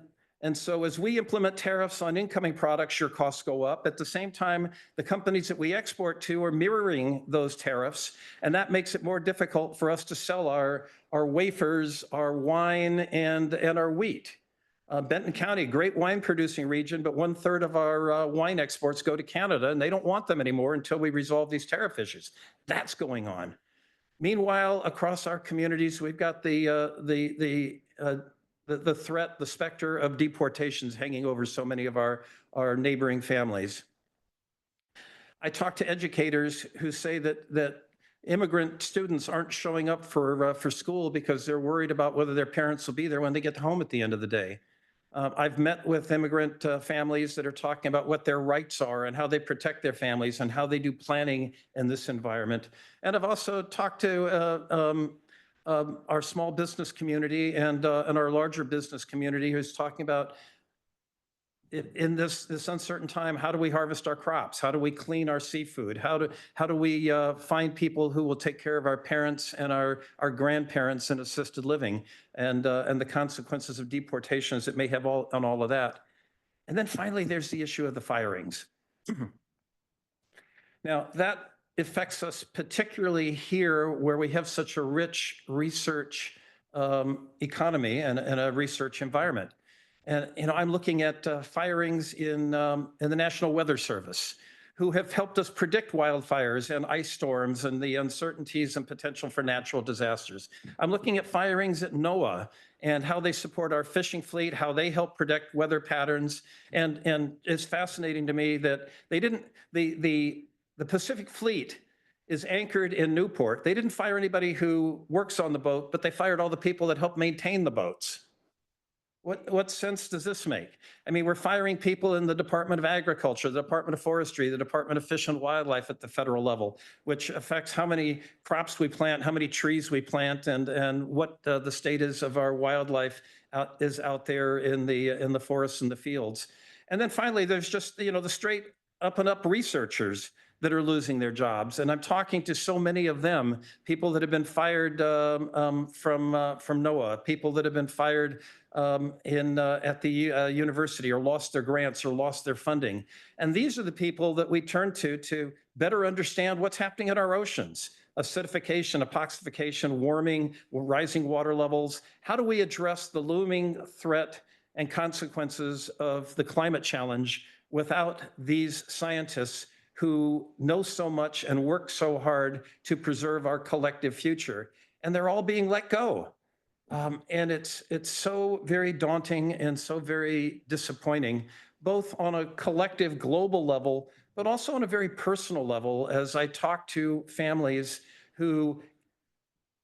so as we implement tariffs on incoming products, your costs go up. At the same time, the companies that we export to are mirroring those tariffs. And that makes it more difficult for us to sell our wafers, our wine, and our wheat. Benton County, great wine producing region, but 1/3 of our wine exports go to Canada, and they don't want them anymore until we resolve these tariff issues. That's going on. Meanwhile, across our communities, we've got the threat, the specter of deportations hanging over so many of our neighboring families. I talk to educators who say that immigrant students aren't showing up for school because they're worried about whether their parents will be there when they get home at the end of the day. I've met with immigrant families that are talking about what their rights are and how they protect their families and how they do planning in this environment. And I've also talked to our small business community and our larger business community who's talking about in this uncertain time, how do we harvest our crops? How do we clean our seafood? How do we find people who will take care of our parents and our grandparents in assisted living and the consequences of deportations that may have on all of that? And then finally, there's the issue of the firings. Now, that affects us particularly here where we have such a rich research economy and a research environment. And, you know, I'm looking at firings in the National Weather Service, who have helped us predict wildfires and ice storms and the uncertainties and potential for natural disasters. I'm looking at firings at NOAA and how they support our fishing fleet, how they help predict weather patterns. And it's fascinating to me that they didn't, the Pacific Fleet is anchored in Newport. They didn't fire anybody who works on the boat, but they fired all the people that help maintain the boats. What sense does this make? I mean, we're firing people in the Department of Agriculture, the Department of Forestry, the Department of Fish and Wildlife at the federal level, which affects how many crops we plant, how many trees we plant, and what the status of our wildlife is out there in the forests and the fields. And then finally, there's just, you know, the straight up and up researchers that are losing their jobs. And I'm talking to so many of them, people that have been fired from NOAA, people that have been fired at the university or lost their grants or lost their funding. And these are the people that we turn to better understand what's happening in our oceans. Acidification, epoxification, warming, rising water levels. How do we address the looming threat and consequences of the climate challenge without these scientists who know so much and work so hard to preserve our collective future? And they're all being let go. And it's so very daunting and so very disappointing, both on a collective global level, but also on a very personal level, as I talk to families who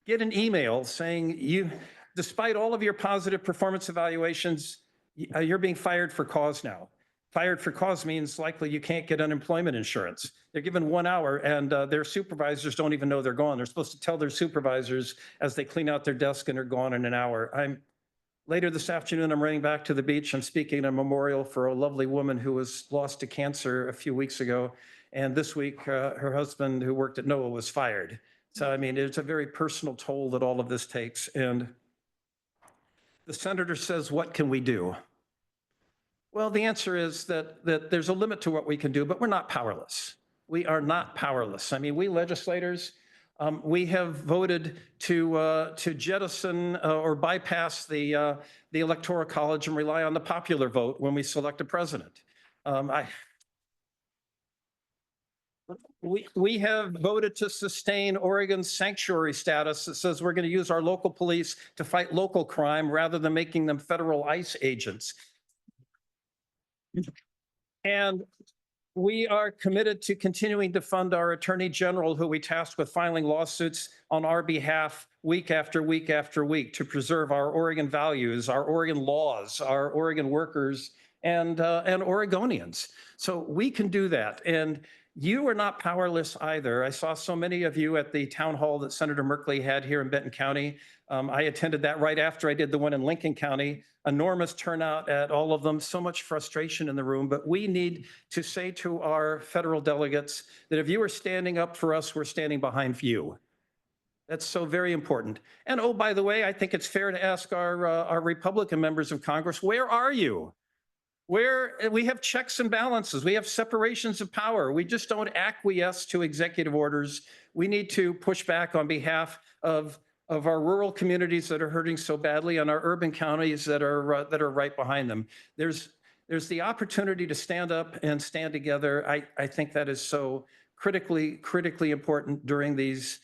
get an email saying, despite all of your positive performance evaluations, you're being fired for cause now. Fired for cause means likely you can't get unemployment insurance. They're given 1 hour and their supervisors don't even know they're gone. They're supposed to tell their supervisors as they clean out their desk and are gone in an hour. Later this afternoon, I'm running back to the beach. I'm speaking at a memorial for a lovely woman who was lost to cancer a few weeks ago. And this week, her husband, who worked at NOAA, was fired. So, I mean, it's a very personal toll that all of this takes. And the senator says, what can we do? Well, the answer is that there's a limit to what we can do, but we're not powerless. We are not powerless. I mean, we legislators, we have voted to jettison or bypass the Electoral College and rely on the popular vote when we select a president. We have voted to sustain Oregon's sanctuary status that says we're going to use our local police to fight local crime rather than making them federal ICE agents. And we are committed to continuing to fund our Attorney General, who we tasked with filing lawsuits on our behalf week after week after week to preserve our Oregon values, our Oregon laws, our Oregon workers, and Oregonians. So we can do that. And you are not powerless either. I saw so many of you at the town hall that Senator Merkley had here in Benton County. I attended that right after I did the one in Lincoln County. Enormous turnout at all of them, so much frustration in the room. But we need to say to our federal delegates that if you are standing up for us, we're standing behind you. That's so very important. And oh, by the way, I think it's fair to ask our Republican members of Congress, where are you? Where we have checks and balances, we have separations of power. We just don't acquiesce to executive orders. We need to push back on behalf of our rural communities that are hurting so badly and our urban counties that are right behind them. There's the opportunity to stand up and stand together. I think that is so critically important during these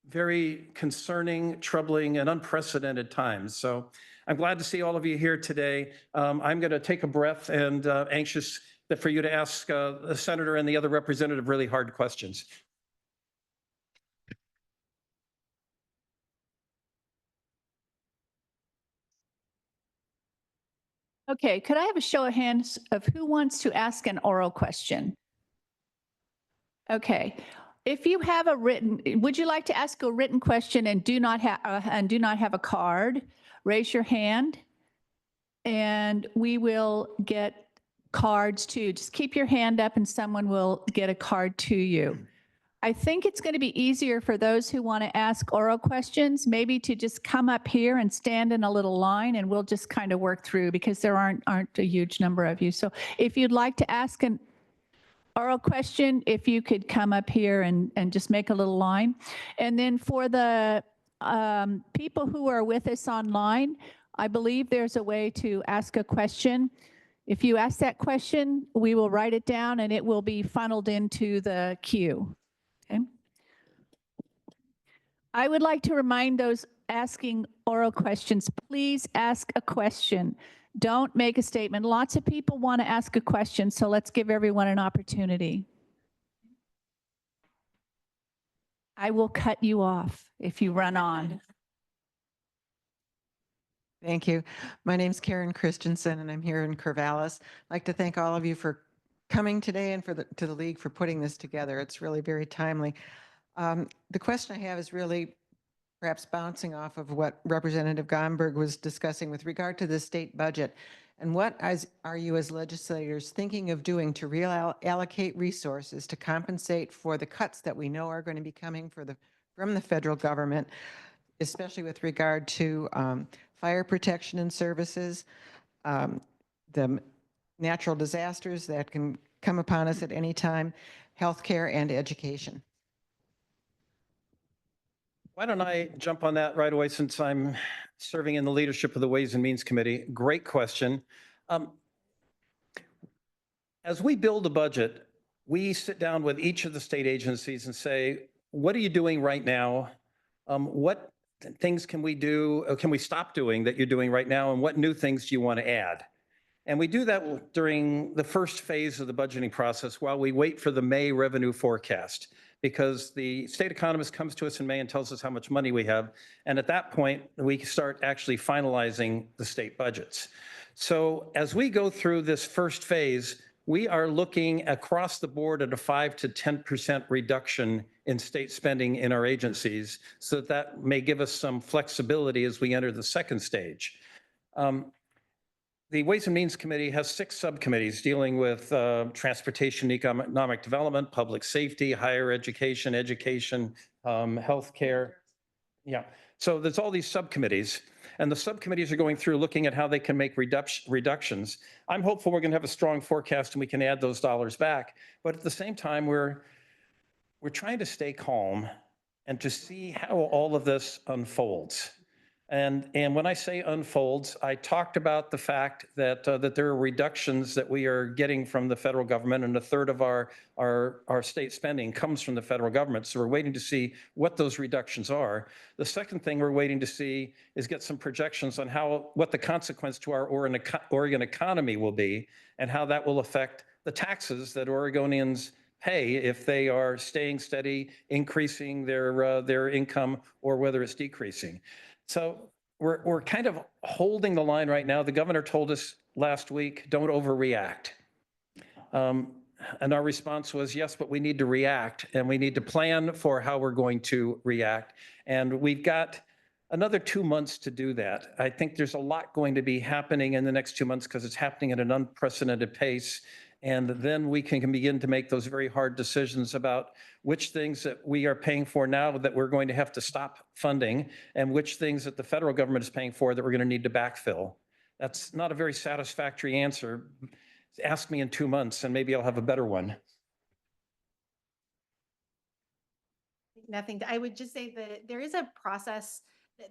very concerning, troubling, and unprecedented times. So I'm glad to see all of you here today. I'm going to take a breath and anxious for you to ask the senator and the other representative really hard questions.
Okay, could I have a show of hands of who wants to ask an oral question? Okay, if you have a written, would you like to ask a written question and do not have a card? Raise your hand, and we will get cards too. Just keep your hand up, and someone will get a card to you. I think it's going to be easier for those who want to ask oral questions, maybe to just come up here and stand in a little line, and we'll just kind of work through because there aren't a huge number of you. So if you'd like to ask an oral question, if you could come up here and just make a little line. And then for the people who are with us online, I believe there's a way to ask a question. If you ask that question, we will write it down and it will be funneled into the queue. Okay. I would like to remind those asking oral questions, please ask a question. Don't make a statement. Lots of people want to ask a question, so let's give everyone an opportunity. I will cut you off if you run on.
Thank you. My name's Karen Christensen, and I'm here in Corvallis. I'd like to thank all of you for coming today and to the League for putting this together. It's really very timely. The question I have is really perhaps bouncing off of what Representative Gomberg was discussing with regard to the state budget. And what are you as legislators thinking of doing to reallocate resources to compensate for the cuts that we know are going to be coming from the federal government, especially with regard to fire protection and services, the natural disasters that can come upon us at any time, healthcare and education?
Why don't I jump on that right away since I'm serving in the leadership of the Ways and Means Committee? Great question. As we build a budget, we sit down with each of the state agencies and say, what are you doing right now? What things can we do, or can we stop doing that you're doing right now? And what new things do you want to add? And we do that during the first phase of the budgeting process while we wait for the May revenue forecast, because the state economist comes to us in May and tells us how much money we have. And at that point, we start actually finalizing the state budgets. So as we go through this first phase, we are looking across the board at a 5 to 10% reduction in state spending in our agencies, so that may give us some flexibility as we enter the second stage. The Ways and Means Committee has 6 subcommittees dealing with transportation, economic development, public safety, higher education, healthcare. Yeah. So there's all these subcommittees, and the subcommittees are going through looking at how they can make reductions. I'm hopeful we're going to have a strong forecast and we can add those dollars back. But at the same time, we're trying to stay calm and to see how all of this unfolds. And when I say unfolds, I talked about the fact that that there are reductions that we are getting from the federal government, and a third of our state spending comes from the federal government. So we're waiting to see what those reductions are. The second thing we're waiting to see is get some projections on what the consequence to our Oregon economy will be, and how that will affect the taxes that Oregonians pay if they are staying steady, increasing their income, or whether it's decreasing. So we're kind of holding the line right now. The governor told us last week, don't overreact. And our response was, yes, but we need to react, and we need to plan for how we're going to react. And we've got another 2 months to do that. I think there's a lot going to be happening in the next 2 months because it's happening at an unprecedented pace. And then we can begin to make those very hard decisions about which things that we are paying for now that we're going to have to stop funding, and which things that the federal government is paying for that we're going to need to backfill. That's not a very satisfactory answer. Ask me in 2 months and maybe I'll have a better one.
Nothing. I would just say that there is a process.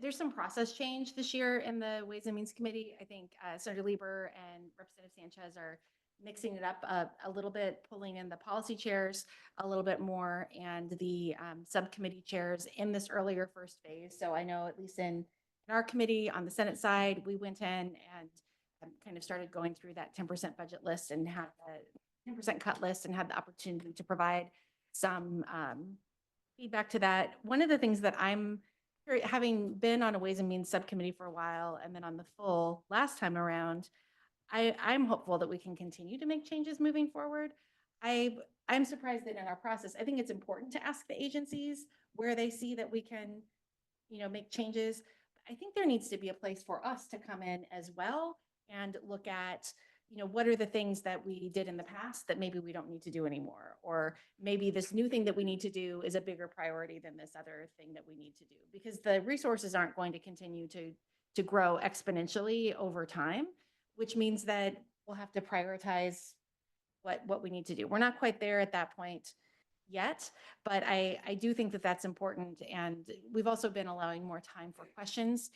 There's some process change this year in the Ways and Means Committee. I think Senator Lieber and Representative Sanchez are mixing it up a little bit, pulling in the policy chairs a little bit more, and the subcommittee chairs in this earlier first phase. So I know, at least in our committee on the Senate side, we went in and kind of started going through that 10% budget list and had the 10% cut list, and had the opportunity to provide some feedback to that. One of the things that having been on a Ways and Means subcommittee for a while, and then on the full last time around, I'm hopeful that we can continue to make changes moving forward. I'm surprised that in our process, I think it's important to ask the agencies where they see that we can, make changes. I think there needs to be a place for us to come in as well and look at, what are the things that we did in the past that maybe we don't need to do anymore, or maybe this new thing that we need to do is a bigger priority than this other thing that we need to do, because the resources aren't going to continue to grow exponentially over time, which means that we'll have to prioritize what we need to do. We're not quite there at that point yet, but I do think that that's important. And we've also been allowing more time for questions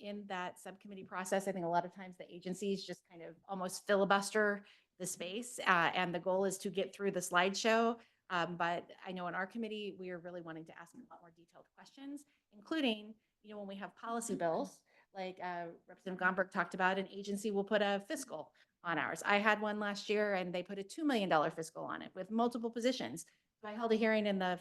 in that subcommittee process. I think a lot of times the agencies just kind of almost filibuster the space, and the goal is to get through the slideshow. But I know in our committee, we are really wanting to ask a lot more detailed questions, including, when we have policy bills, like Representative Gomberg talked about, an agency will put a fiscal on ours. I had one last year and they put a $2 million fiscal on it with multiple positions. So I held a hearing in the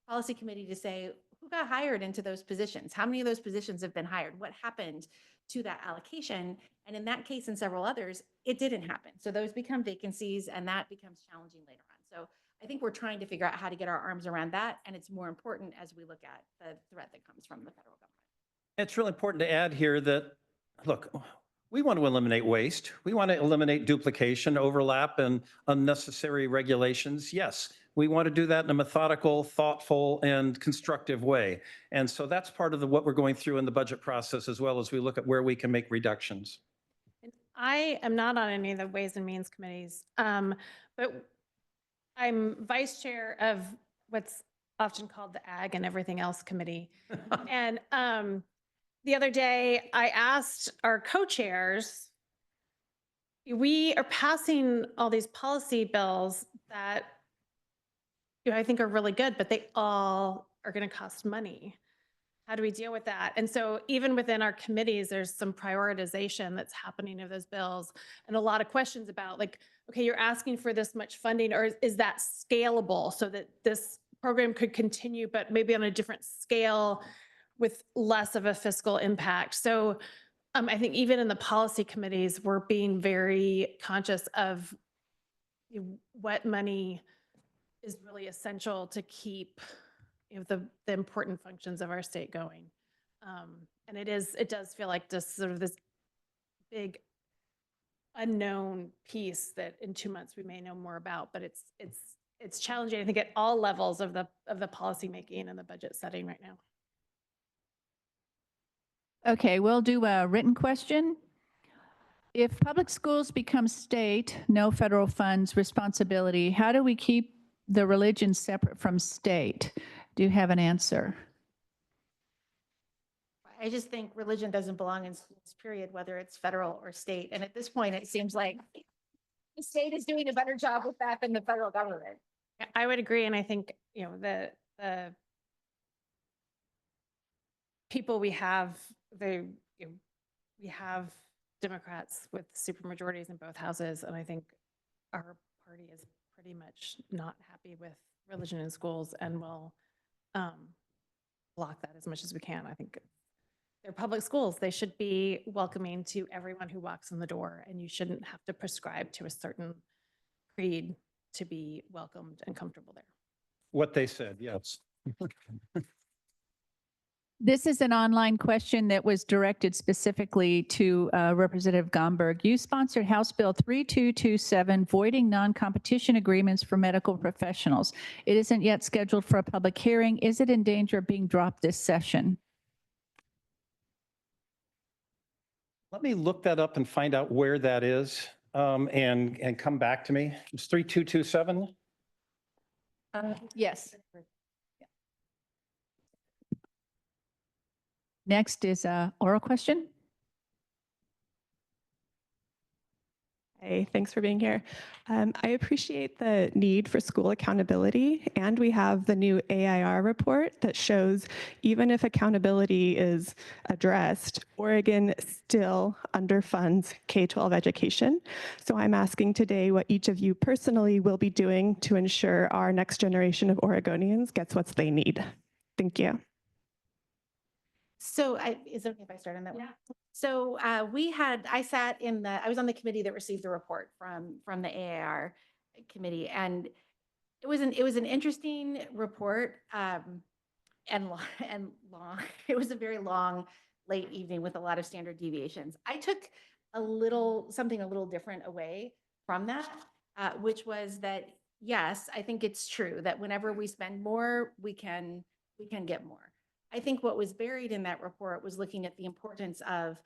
policy committee to say, who got hired into those positions? How many of those positions have been hired? What happened to that allocation? And in that case and several others, it didn't happen. So those become vacancies, and that becomes challenging later on. So I think we're trying to figure out how to get our arms around that. And it's more important as we look at the threat that comes from the federal government.
It's really important to add here that, look, We want to eliminate waste. We want to eliminate duplication, overlap, and unnecessary regulations. Yes, we want to do that in a methodical, thoughtful, and constructive way. And so that's part of what we're going through in the budget process, as well as we look at where we can make reductions.
And I am not on any of the Ways and Means committees, but I'm vice chair of what's often called the Ag and Everything Else Committee. And the other day, I asked our co-chairs, we are passing all these policy bills that I think are really good, but they all are going to cost money. How do we deal with that? And so even within our committees, there's some prioritization that's happening of those bills and a lot of questions about like, okay, you're asking for this much funding, or is that scalable so that this program could continue, but maybe on a different scale with less of a fiscal impact? So I think even in the policy committees, we're being very conscious of what money is really essential to keep the important functions of our state going. And it does feel like just sort of this big unknown piece that in 2 months we may know more about, but it's challenging, I think, at all levels of the policy making and the budget setting right now.
Okay, we'll do a written question. If public schools become state, no federal funds responsibility, how do we keep the religion separate from state? Do you have an answer?
I just think religion doesn't belong in schools, period, whether it's federal or state. And at this point, it seems like the state is doing a better job with that than the federal government.
I would agree. And I think, the people we have, we have Democrats with supermajorities in both houses. And I think our party is pretty much not happy with religion in schools and will block that as much as we can. I think they're public schools. They should be welcoming to everyone who walks in the door, and you shouldn't have to prescribe to a certain creed to be welcomed and comfortable there.
What they said, yes.
This is an online question that was directed specifically to Representative Gomberg. You sponsored House Bill 3227, voiding non-competition agreements for medical professionals. It isn't yet scheduled for a public hearing. Is it in danger of being dropped this session?
Let me look that up and find out where that is and come back to me. It's 3227?
Yes. Next is a oral question.
Hey, thanks for being here. I appreciate the need for school accountability, and we have the new AIR report that shows even if accountability is addressed, Oregon still underfunds K-12 education. So I'm asking today what each of you personally will be doing to ensure our next generation of Oregonians gets what they need. Thank you.
So is it okay if I start on that one? Yeah. So I was on the committee that received the report from the AIR committee, and it was an interesting report and long. It was a very long, late evening with a lot of standard deviations. I took something a little different away from that, which was that, yes, I think it's true that whenever we spend more, we can get more. I think what was buried in that report was looking at the importance of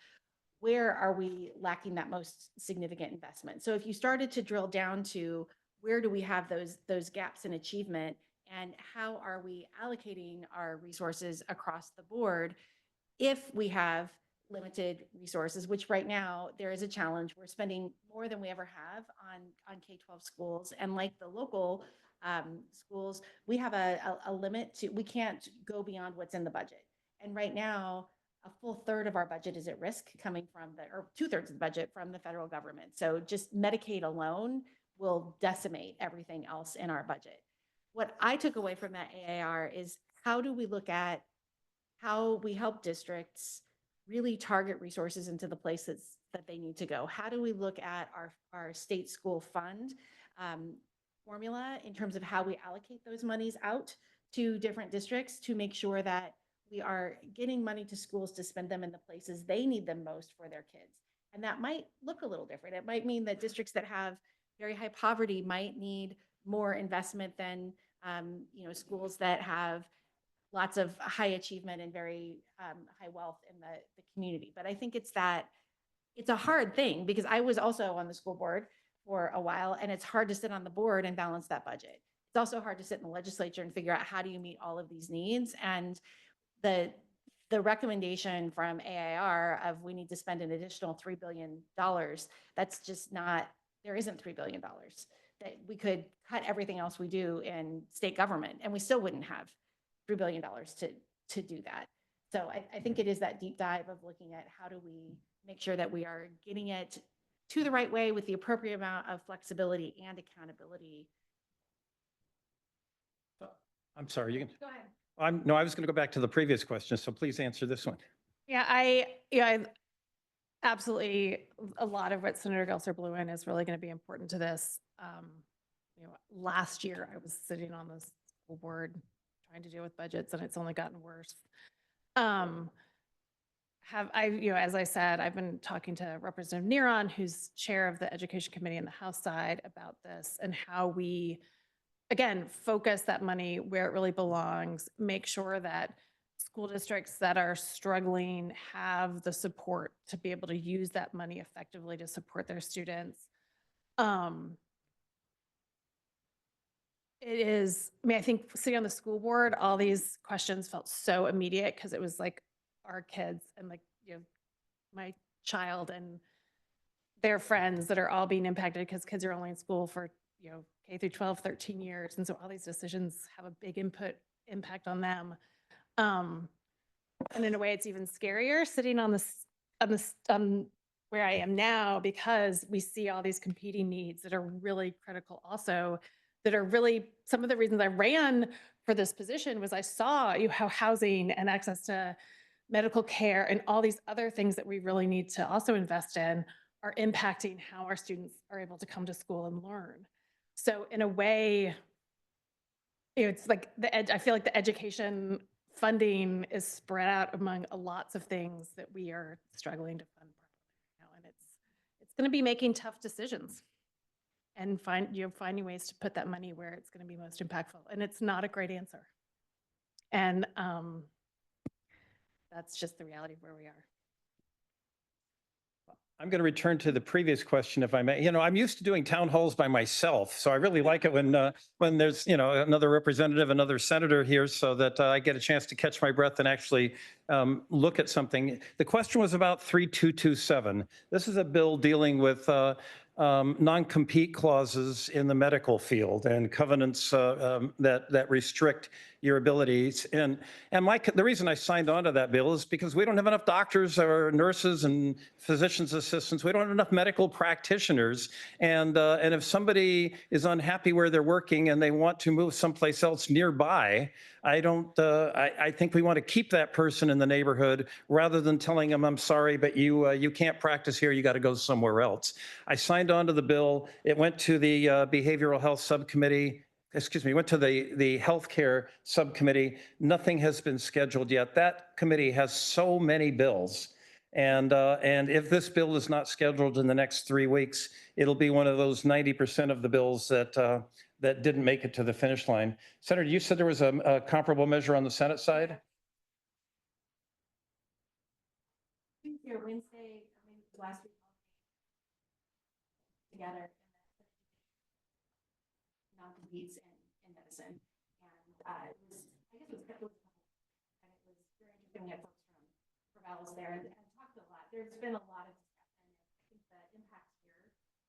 where are we lacking that most significant investment. So if you started to drill down to where do we have those gaps in achievement and how are we allocating our resources across the board, if we have limited resources, which right now there is a challenge, we're spending more than we ever have on K-12 schools, and like the local schools, we have a limit to, we can't go beyond what's in the budget. And right now, a full third of our budget is at risk coming from or 2/3 of the budget from the federal government. So just Medicaid alone will decimate everything else in our budget. What I took away from that AIR is how do we look at how we help districts really target resources into the places that they need to go? How do we look at our state school fund formula in terms of how we allocate those monies out to different districts to make sure that we are getting money to schools to spend them in the places they need them most for their kids? And that might look a little different. It might mean that districts that have very high poverty might need more investment than, schools that have lots of high achievement and very high wealth in the community. But I think it's a hard thing because I was also on the school board for a while, and it's hard to sit on the board and balance that budget. It's also hard to sit in the legislature and figure out how do you meet all of these needs. And the recommendation from AIR of we need to spend an additional $3 billion, that's just not, there isn't $3 billion. That we could cut everything else we do in state government and we still wouldn't have $3 billion to do that. So I think it is that deep dive of looking at how do we make sure that we are getting it to the right way with the appropriate amount of flexibility and accountability.
I'm sorry, you can,
Go ahead.
I was going to go back to the previous question, so please answer this one.
Yeah, I absolutely, a lot of what Senator Gelser blew in is really going to be important to this. Last year I was sitting on the school board trying to deal with budgets and it's only gotten worse. As I said, I've been talking to Representative Neron, who's chair of the Education Committee in the House side, about this and how we, again, focus that money where it really belongs, make sure that school districts that are struggling have the support to be able to use that money effectively to support their students. I think sitting on the school board, all these questions felt so immediate because it was like our kids and my child and their friends that are all being impacted because kids are only in school for, K through 12, 13 years. And so all these decisions have a big impact on them. And in a way, it's even scarier sitting on where I am now, because we see all these competing needs that are really critical also, that are really some of the reasons I ran for this position was I saw how housing and access to medical care and all these other things that we really need to also invest in are impacting how our students are able to come to school and learn. So in a way, it's like I feel like the education funding is spread out among lots of things that we are struggling to fund properly now. And it's going to be making tough decisions and finding ways to put that money where it's going to be most impactful. And it's not a great answer. And that's just the reality of where we are.
I'm going to return to the previous question, if I may. I'm used to doing town halls by myself, so I really like it when there's, another representative, another senator here, so that I get a chance to catch my breath and actually look at something. The question was about 3227. This is a bill dealing with non-compete clauses in the medical field and covenants that restrict your abilities. And the reason I signed on to that bill is because we don't have enough doctors or nurses and physician's assistants. We don't have enough medical practitioners. And if somebody is unhappy where they're working and they want to move someplace else nearby, I think we want to keep that person in the neighborhood rather than telling them, I'm sorry, but you can't practice here. You got to go somewhere else. I signed on to the bill. It went to the Behavioral Health Subcommittee. Went to the Healthcare Subcommittee. Nothing has been scheduled yet. That committee has so many bills. And if this bill is not scheduled in the next 3 weeks, it'll be one of those 90% of the bills that didn't make it to the finish line. Senator, you said there was a comparable measure on the Senate side?
Here Wednesday, last week, together non-competes in medicine. And it was very interesting. We had folks from Corvallis there and talked a lot. There's been a lot of discussion. I think the impact here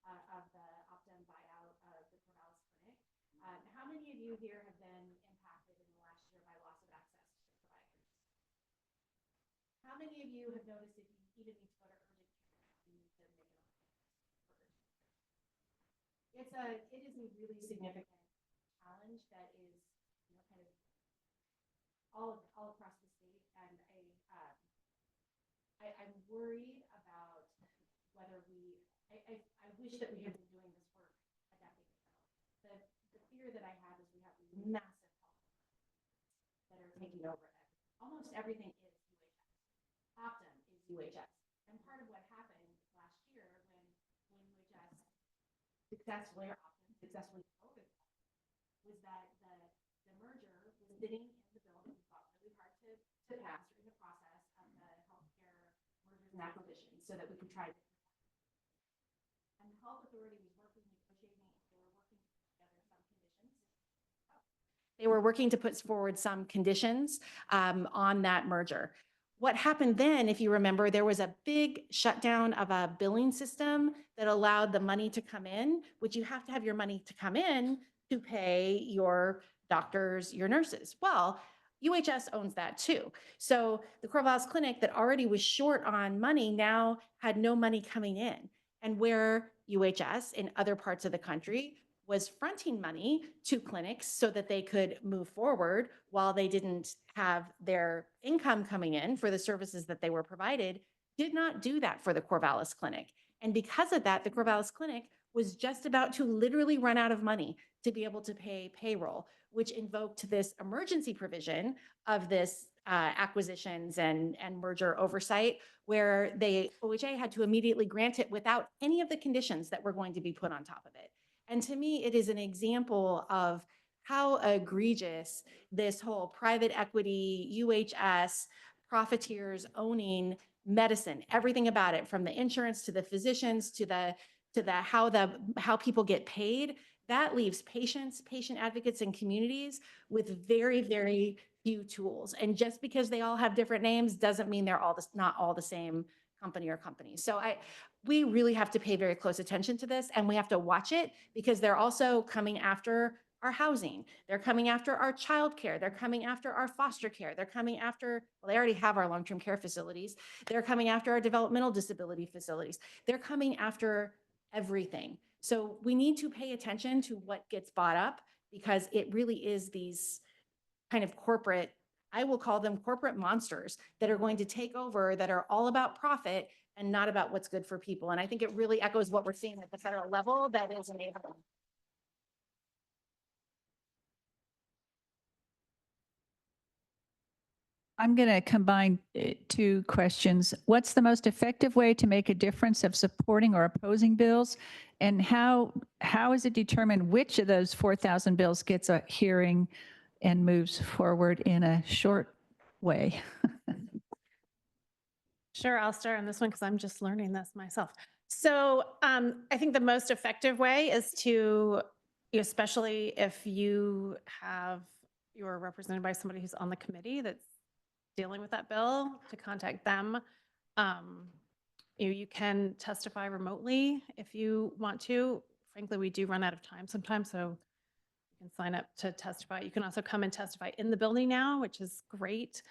of the opt-in buyout of the Corvallis Clinic. How many of you here have been impacted in the last year by loss of access to providers? How many of you have noticed if you even need to go to urgent care, you need to make an appointment? It is a really significant challenge that is, kind of all across the state, and I'm worried about whether I wish that we had been doing this work a decade ago. The fear that I have is we have these massive health that are taking over. Almost everything is UHS. Optum is UHS, and part of what happened last successfully or often successfully voted was that the merger was sitting in the bill that we fought really hard to pass during the process of the healthcare mergers and acquisitions so that we could try to. And the health authority was working, negotiating, they were working to put forward some conditions on that merger. What happened then, if you remember, there was a big shutdown of a billing system that allowed the money to come in, which you have to have your money to come in to pay your doctors, your nurses. Well, UHS owns that too. So the Corvallis Clinic that already was short on money now had no money coming in. And where UHS in other parts of the country was fronting money to clinics so that they could move forward while they didn't have their income coming in for the services that they were provided, did not do that for the Corvallis Clinic. And because of that, the Corvallis Clinic was just about to literally run out of money to be able to pay payroll, which invoked this emergency provision of this acquisitions and merger oversight, where OHA had to immediately grant it without any of the conditions that were going to be put on top of it. And to me, it is an example of how egregious this whole private equity, UHS, profiteers owning medicine, everything about it, from the insurance to the physicians to the how people get paid, that leaves patients, patient advocates, and communities with very, very few tools. And just because they all have different names doesn't mean they're not all the same company or companies. So we really have to pay very close attention to this, and we have to watch it because they're also coming after our housing. They're coming after our childcare. They're coming after our foster care. They're coming after, well, they already have our long-term care facilities. They're coming after our developmental disability facilities. They're coming after everything. So we need to pay attention to what gets bought up because it really is these kind of corporate, I will call them corporate monsters that are going to take over, that are all about profit and not about what's good for people. And I think it really echoes what we're seeing at the federal level that is enabling.
I'm going to combine two questions. What's the most effective way to make a difference of supporting or opposing bills? And how is it determined which of those 4,000 bills gets a hearing and moves forward in a short way?
Sure, I'll start on this one because I'm just learning this myself. So I think the most effective way is to, especially if you're represented by somebody who's on the committee that's dealing with that bill, to contact them. You can testify remotely if you want to. Frankly, we do run out of time sometimes, so you can sign up to testify. You can also come and testify in the building now, which is great.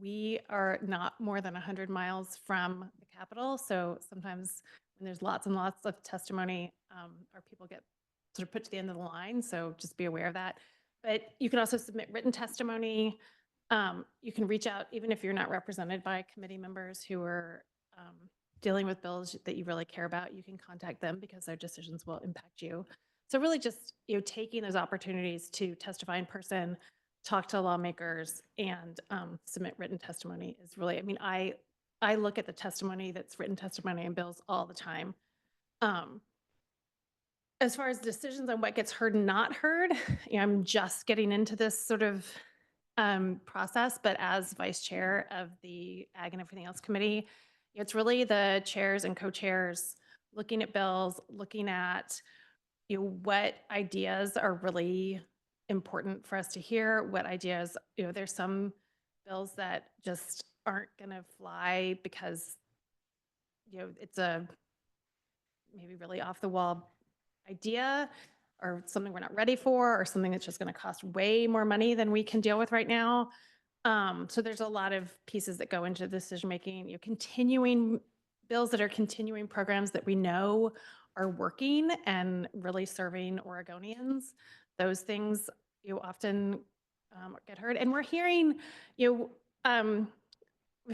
We are not more than 100 miles from the Capitol, so sometimes when there's lots and lots of testimony, our people get sort of put to the end of the line, so just be aware of that. But you can also submit written testimony. You can reach out, even if you're not represented by committee members who are dealing with bills that you really care about, you can contact them because their decisions will impact you. So really just, taking those opportunities to testify in person, talk to lawmakers, and submit written testimony is really, I look at the testimony that's written testimony in bills all the time. As far as decisions on what gets heard and not heard, I'm just getting into this sort of process, but as vice chair of the Ag and Everything Else Committee, it's really the chairs and co-chairs looking at bills, looking at what ideas are really important for us to hear, what ideas, there's some bills that just aren't going to fly because, it's a maybe really off the wall idea or something we're not ready for, or something that's just going to cost way more money than we can deal with right now. So there's a lot of pieces that go into decision-making, continuing bills that are continuing programs that we know are working and really serving Oregonians. Those things often get heard. And we're hearing, we've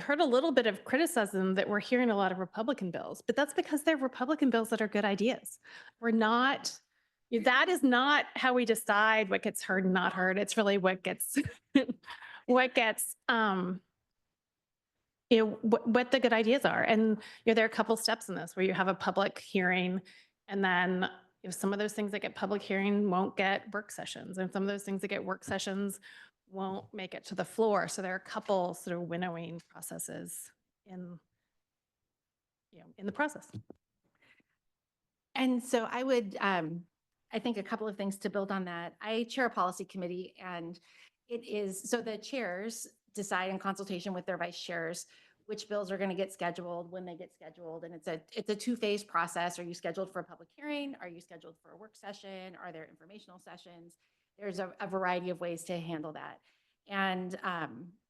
heard a little bit of criticism that we're hearing a lot of Republican bills, but that's because they're Republican bills that are good ideas. We're not, that is not how we decide what gets heard and not heard. It's really what gets, what the good ideas are. And there are a couple steps in this where you have a public hearing And then some of those things that get public hearing won't get work sessions, and some of those things that get work sessions won't make it to the floor. So there are a couple sort of winnowing processes in, in the process.
And so I would, I think a couple of things to build on that. I chair a policy committee, and it is, so the chairs decide in consultation with their vice chairs which bills are going to get scheduled, when they get scheduled. And it's a two-phase process. Are you scheduled for a public hearing? Are you scheduled for a work session? Are there informational sessions? There's a variety of ways to handle that. And,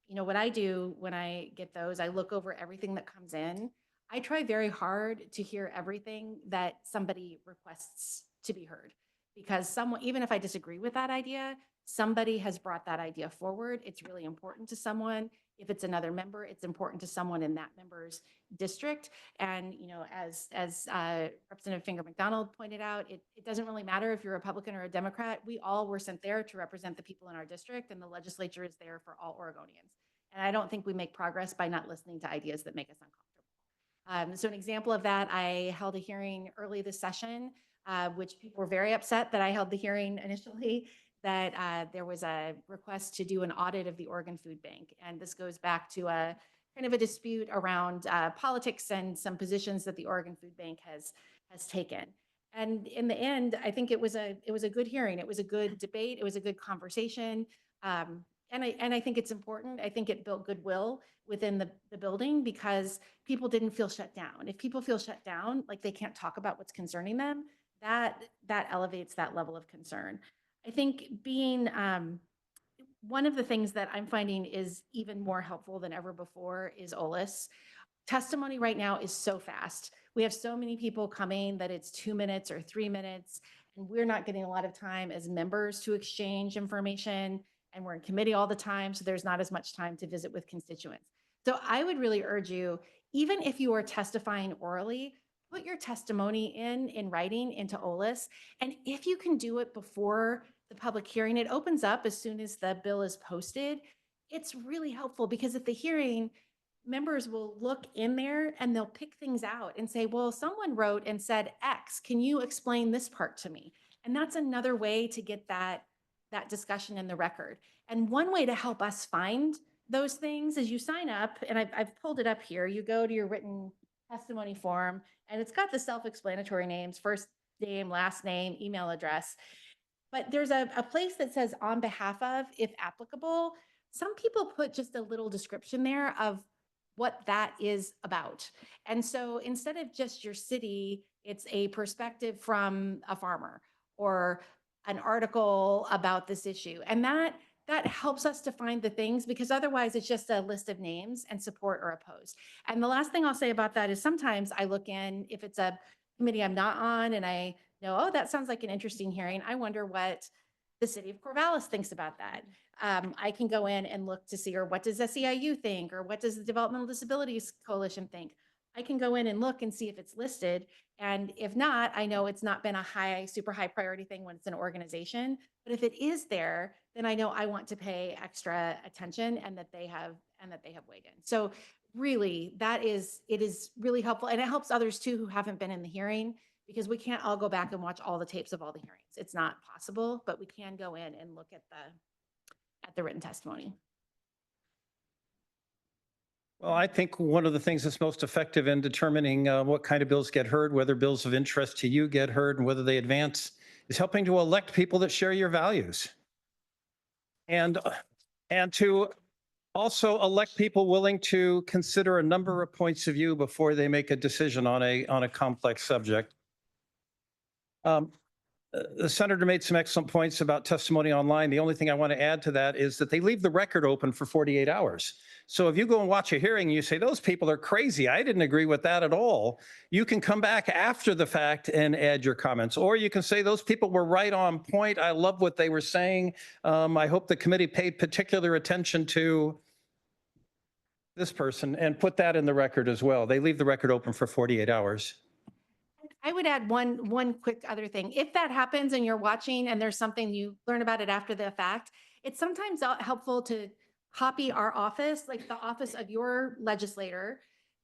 what I do when I get those, I look over everything that comes in. I try very hard to hear everything that somebody requests to be heard, because someone, even if I disagree with that idea, somebody has brought that idea forward. It's really important to someone. If it's another member, it's important to someone in that member's district. And, as Representative Finger McDonald pointed out, it doesn't really matter if you're a Republican or a Democrat. We all were sent there to represent the people in our district, and the legislature is there for all Oregonians. And I don't think we make progress by not listening to ideas that make us uncomfortable. So an example of that, I held a hearing early this session, which people were very upset that I held the hearing initially, that there was a request to do an audit of the Oregon Food Bank. And this goes back to a kind of a dispute around politics and some positions that the Oregon Food Bank has taken. And in the end, I think it was a good hearing. It was a good debate. It was a good conversation. And I think it's important. I think it built goodwill within the building, because people didn't feel shut down. If people feel shut down, like they can't talk about what's concerning them, that elevates that level of concern. I think being one of the things that I'm finding is even more helpful than ever before is OLIS. Testimony right now is so fast. We have so many people coming that it's 2 minutes or 3 minutes, and we're not getting a lot of time as members to exchange information, and we're in committee all the time, so there's not as much time to visit with constituents. So I would really urge you, even if you are testifying orally, put your testimony in writing into OLIS. And if you can do it before the public hearing, it opens up as soon as the bill is posted. It's really helpful, because at the hearing, members will look in there and they'll pick things out and say, well, someone wrote and said X, can you explain this part to me? And that's another way to get that discussion in the record. And one way to help us find those things is you sign up, and I've pulled it up here. You go to your written testimony form, and it's got the self-explanatory names, first name, last name, email address. But there's a place that says on behalf of, if applicable. Some people put just a little description there of what that is about. And so instead of just your city, it's a perspective from a farmer or an article about this issue. And that helps us to find the things, because otherwise it's just a list of names and support or oppose. And the last thing I'll say about that is sometimes I look in, if it's a committee I'm not on and I know, oh, that sounds like an interesting hearing, I wonder what the city of Corvallis thinks about that. I can go in and look to see, or what does SEIU think, or what does the Developmental Disabilities Coalition think? I can go in and look and see if it's listed. And if not, I know it's not been a super high priority thing when it's an organization. But if it is there, then I know I want to pay extra attention, and that they have weighed in. So really, it is really helpful. And it helps others too who haven't been in the hearing, because we can't all go back and watch all the tapes of all the hearings. It's not possible, but we can go in and look at the written testimony.
Well, I think one of the things that's most effective in determining what kind of bills get heard, whether bills of interest to you get heard, and whether they advance, is helping to elect people that share your values. And to also elect people willing to consider a number of points of view before they make a decision on a complex subject. The senator made some excellent points about testimony online. The only thing I want to add to that is that they leave the record open for 48 hours. So if you go and watch a hearing and you say, those people are crazy, I didn't agree with that at all, you can come back after the fact and add your comments. Or you can say, those people were right on point. I love what they were saying. I hope the committee paid particular attention to this person, and put that in the record as well. They leave the record open for 48 hours.
I would add one quick other thing. If that happens and you're watching and there's something you learn about it after the fact, it's sometimes helpful to copy our office, like the office of your legislator,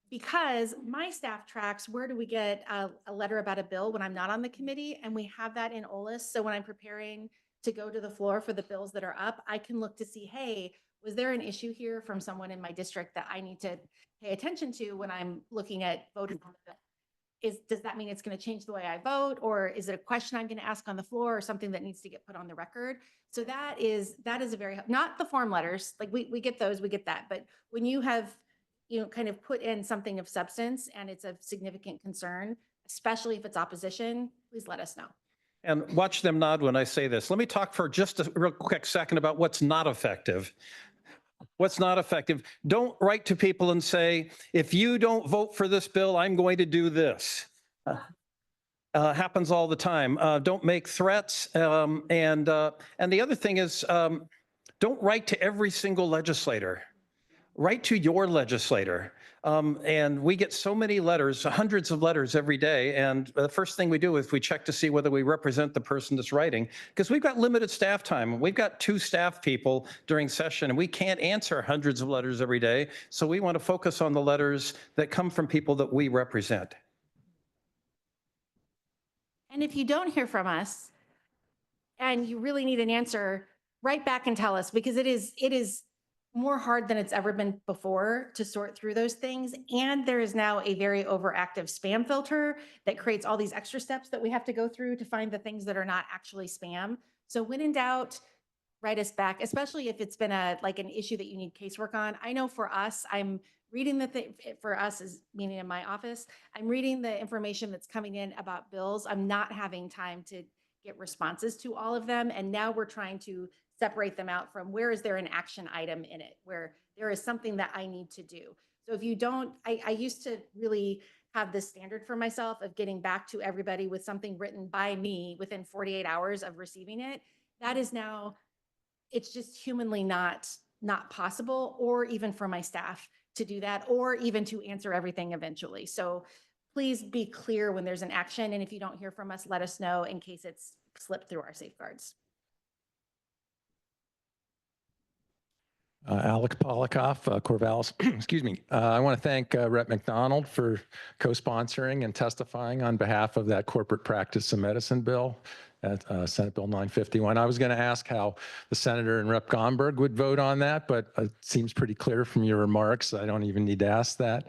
because my staff tracks where do we get a letter about a bill when I'm not on the committee, and we have that in OLIS. So when I'm preparing to go to the floor for the bills that are up, I can look to see, hey, was there an issue here from someone in my district that I need to pay attention to when I'm looking at voting on the bill? Does that mean it's going to change the way I vote, or is it a question I'm going to ask on the floor, or something that needs to get put on the record? So that is a very, not the form letters, like we get those, we get that. But when you have, kind of put in something of substance and it's of significant concern, especially if it's opposition, please let us know.
And watch them nod when I say this. Let me talk for just a real quick second about what's not effective. What's not effective? Don't write to people and say, if you don't vote for this bill, I'm going to do this. Happens all the time. Don't make threats. And the other thing is, don't write to every single legislator. Write to your legislator. And we get so many letters, hundreds of letters every day. And the first thing we do is we check to see whether we represent the person that's writing, because we've got limited staff time. We've got 2 staff people during session, and we can't answer hundreds of letters every day. So we want to focus on the letters that come from people that we represent.
And if you don't hear from us and you really need an answer, write back and tell us, because it is more hard than it's ever been before to sort through those things. And there is now a very overactive spam filter that creates all these extra steps that we have to go through to find the things that are not actually spam. So when in doubt, write us back, especially if it's been an issue that you need casework on. I know for us, I'm reading for us, is meaning in my office, I'm reading the information that's coming in about bills. I'm not having time to get responses to all of them. And now we're trying to separate them out from where is there an action item in it, where there is something that I need to do. So if you don't, I used to really have this standard for myself of getting back to everybody with something written by me within 48 hours of receiving it. That is now, it's just humanly not possible, or even for my staff to do that, or even to answer everything eventually. So please be clear when there's an action. And if you don't hear from us, let us know in case it's slipped through our safeguards.
Alec Polikoff, Corvallis. Excuse me. I want to thank Rep. McDonald for co-sponsoring and testifying on behalf of that corporate practice of medicine bill at Senate Bill 951. I was going to ask how the senator and Rep. Gomberg would vote on that, but it seems pretty clear from your remarks. I don't even need to ask that.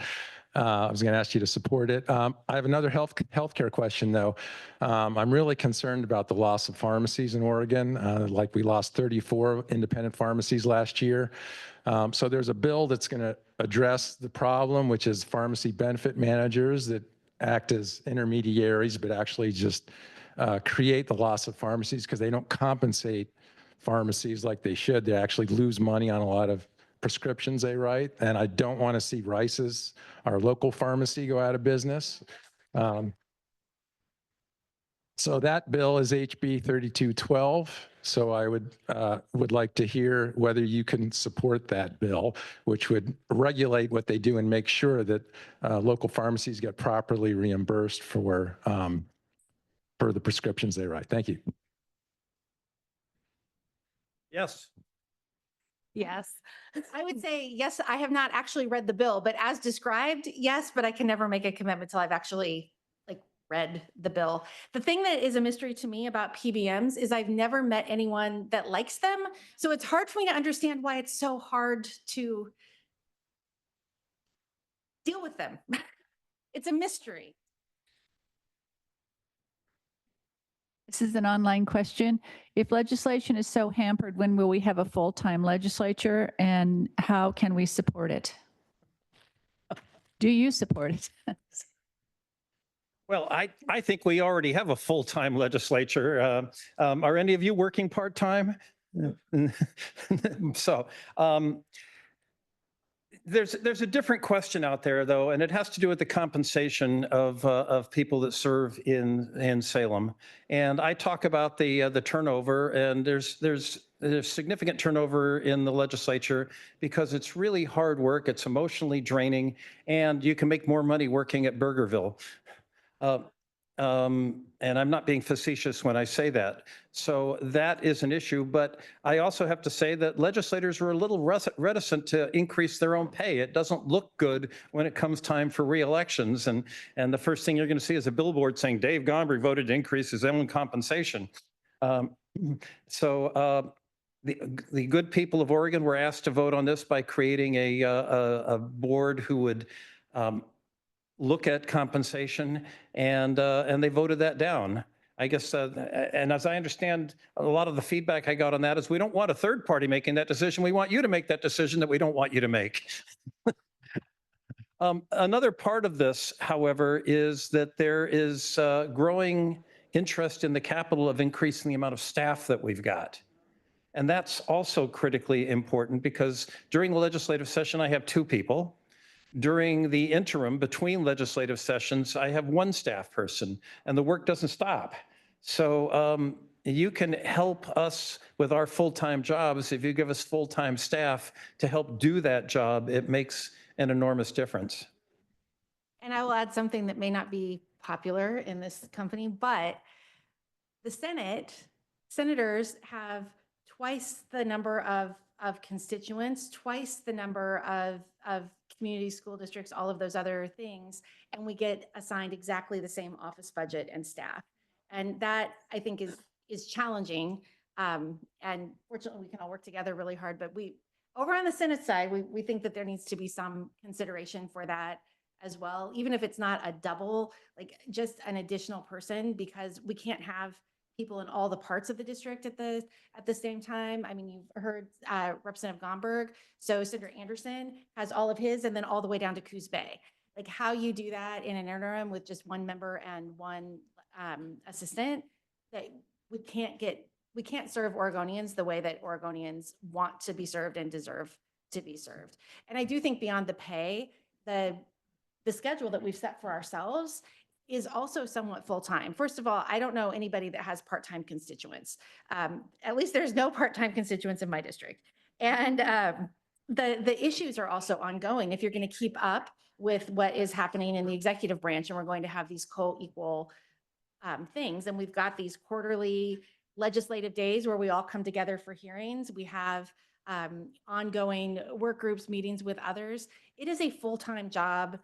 I was going to ask you to support it. I have another healthcare question, though. I'm really concerned about the loss of pharmacies in Oregon. Like we lost 34 independent pharmacies last year. So there's a bill that's going to address the problem, which is pharmacy benefit managers that act as intermediaries, but actually just create the loss of pharmacies because they don't compensate pharmacies like they should. They actually lose money on a lot of prescriptions they write, and I don't want to see Rice's, our local pharmacy, go out of business. So that bill is HB 3212. So I would like to hear whether you can support that bill, which would regulate what they do and make sure that local pharmacies get properly reimbursed for the prescriptions they write. Thank you.
Yes.
Yes.
I would say, yes, I have not actually read the bill, but as described, yes, but I can never make a commitment till I've actually read the bill. The thing that is a mystery to me about PBMs is I've never met anyone that likes them. So it's hard for me to understand why it's so hard to deal with them. It's a mystery.
This is an online question. If legislation is so hampered, when will we have a full-time legislature, and how can we support it? Do you support it?
Well, I think we already have a full-time legislature. Are any of you working part-time? So there's a different question out there, though, and it has to do with the compensation of people that serve in Salem. And I talk about the turnover, and there's significant turnover in the legislature because it's really hard work. It's emotionally draining, and you can make more money working at Burgerville. And I'm not being facetious when I say that. So that is an issue. But I also have to say that legislators were a little reticent to increase their own pay. It doesn't look good when it comes time for re-elections. And the first thing you're going to see is a billboard saying Dave Gomberg voted to increase his own compensation. The good people of Oregon were asked to vote on this by creating a board who would look at compensation, and they voted that down. I guess, and as I understand, a lot of the feedback I got on that is we don't want a third party making that decision. We want you to make that decision that we don't want you to make. Another part of this, however, is that there is growing interest in the capital of increasing the amount of staff that we've got. And that's also critically important because during the legislative session, I have 2 people. During the interim between legislative sessions, I have 1 staff person, and the work doesn't stop. So you can help us with our full-time jobs. If you give us full-time staff to help do that job, it makes an enormous difference.
And I will add something that may not be popular in this company, but the senators have twice the number of constituents, twice the number of community school districts, all of those other things, and we get assigned exactly the same office budget and staff. And that, I think, is challenging. And fortunately, we can all work together really hard. But over on the Senate side, we think that there needs to be some consideration for that as well, even if it's not a double, like just an additional person, because we can't have people in all the parts of the district at the same time. I mean, you've heard Representative Gomberg. So Senator Anderson has all of his, and then all the way down to Coos Bay. Like how you do that in an interim with just 1 member and 1 assistant, that we can't serve Oregonians the way that Oregonians want to be served and deserve to be served. And I do think beyond the pay, the schedule that we've set for ourselves is also somewhat full-time. First of all, I don't know anybody that has part-time constituents. At least there's no part-time constituents in my district. And the issues are also ongoing. If you're going to keep up with what is happening in the executive branch, and we're going to have these co-equal things, and we've got these quarterly legislative days where we all come together for hearings. We have ongoing work groups, meetings with others. It is a full-time job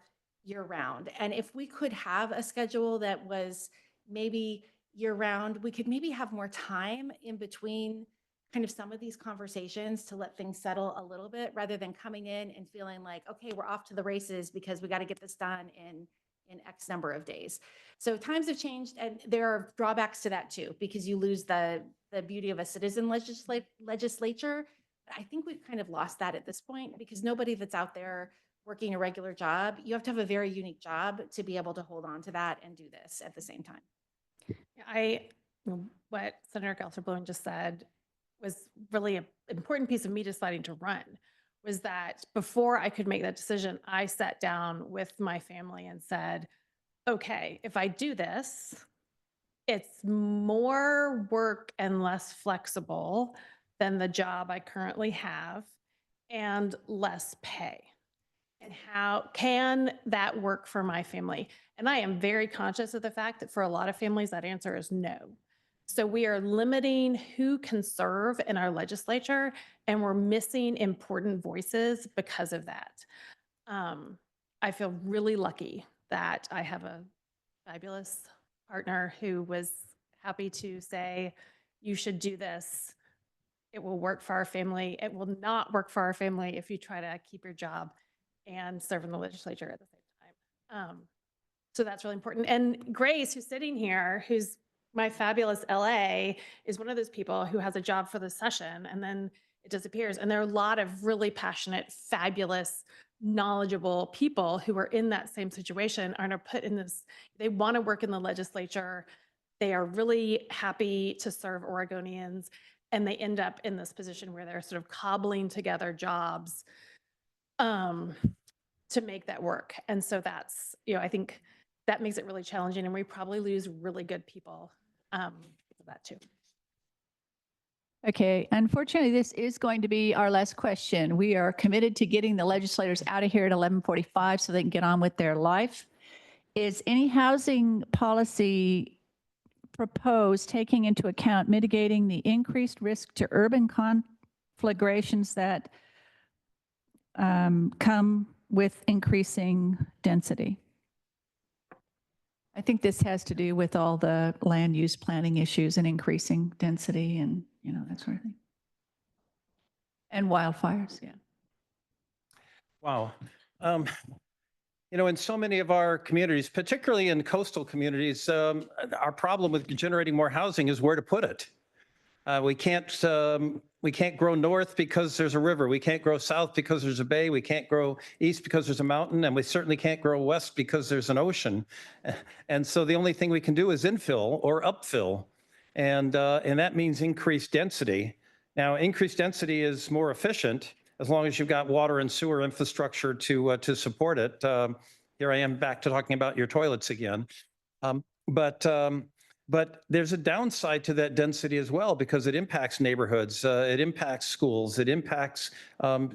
year-round. And if we could have a schedule that was maybe year-round, we could maybe have more time in between kind of some of these conversations to let things settle a little bit, rather than coming in and feeling like, okay, we're off to the races because we got to get this done in X number of days. So times have changed, and there are drawbacks to that too, because you lose the beauty of a citizen legislature. I think we've kind of lost that at this point, because nobody that's out there working a regular job, you have to have a very unique job to be able to hold on to that and do this at the same time.
What Senator Gelser Blouin just said was really an important piece of me deciding to run, was that before I could make that decision, I sat down with my family and said, okay, if I do this, it's more work and less flexible than the job I currently have, and less pay. And how can that work for my family? And I am very conscious of the fact that for a lot of families, that answer is no. So we are limiting who can serve in our legislature, and we're missing important voices because of that. I feel really lucky that I have a fabulous partner who was happy to say, you should do this. It will work for our family. It will not work for our family if you try to keep your job and serve in the legislature at the same time. So that's really important. And Grace, who's sitting here, who's my fabulous LA, is one of those people who has a job for the session and then it disappears. And there are a lot of really passionate, fabulous, knowledgeable people who are in that same situation, and are put in this, they want to work in the legislature. They are really happy to serve Oregonians, and they end up in this position where they're sort of cobbling together jobs to make that work. And so that's, I think that makes it really challenging, and we probably lose really good people for that too.
Okay, unfortunately, this is going to be our last question. We are committed to getting the legislators out of here at 11:45 so they can get on with their life. is any housing policy proposed taking into account mitigating the increased risk to urban conflagrations that come with increasing density? I think this has to do with all the land use planning issues and increasing density and, that sort of thing. And wildfires, yeah.
Wow. In so many of our communities, particularly in coastal communities, our problem with generating more housing is where to put it. We can't grow north because there's a river. We can't grow south because there's a bay. We can't grow east because there's a mountain, and we certainly can't grow west because there's an ocean. And so the only thing we can do is infill or upfill, and that means increased density. Now, increased density is more efficient as long as you've got water and sewer infrastructure to support it. Here I am back to talking about your toilets again. But there's a downside to that density as well, because it impacts neighborhoods, it impacts schools, it impacts,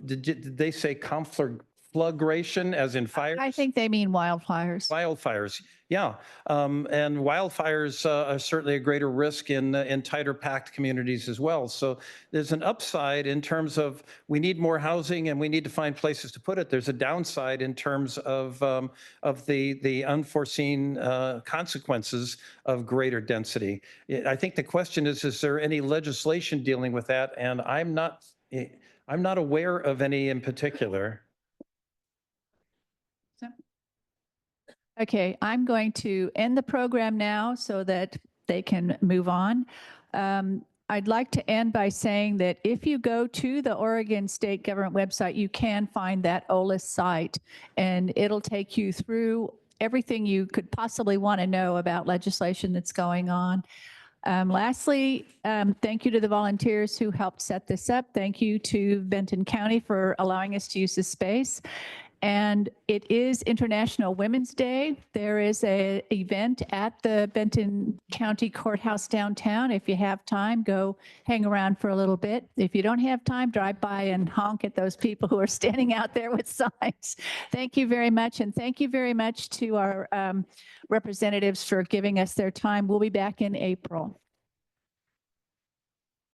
did they say conflagration as in fires?
I think they mean wildfires.
Wildfires, yeah. And wildfires are certainly a greater risk in tighter packed communities as well. So there's an upside in terms of we need more housing and we need to find places to put it. There's a downside in terms of the unforeseen consequences of greater density. I think the question is there any legislation dealing with that? And I'm not aware of any in particular.
Okay, I'm going to end the program now so that they can move on. I'd like to end by saying that if you go to the Oregon State Government website, you can find that OLIS site, and it'll take you through everything you could possibly want to know about legislation that's going on. Lastly, thank you to the volunteers who helped set this up. Thank you to Benton County for allowing us to use this space. And it is International Women's Day. There is an event at the Benton County Courthouse downtown. If you have time, go hang around for a little bit. If you don't have time, drive by and honk at those people who are standing out there with signs. Thank you very much. And thank you very much to our representatives for giving us their time. We'll be back in April.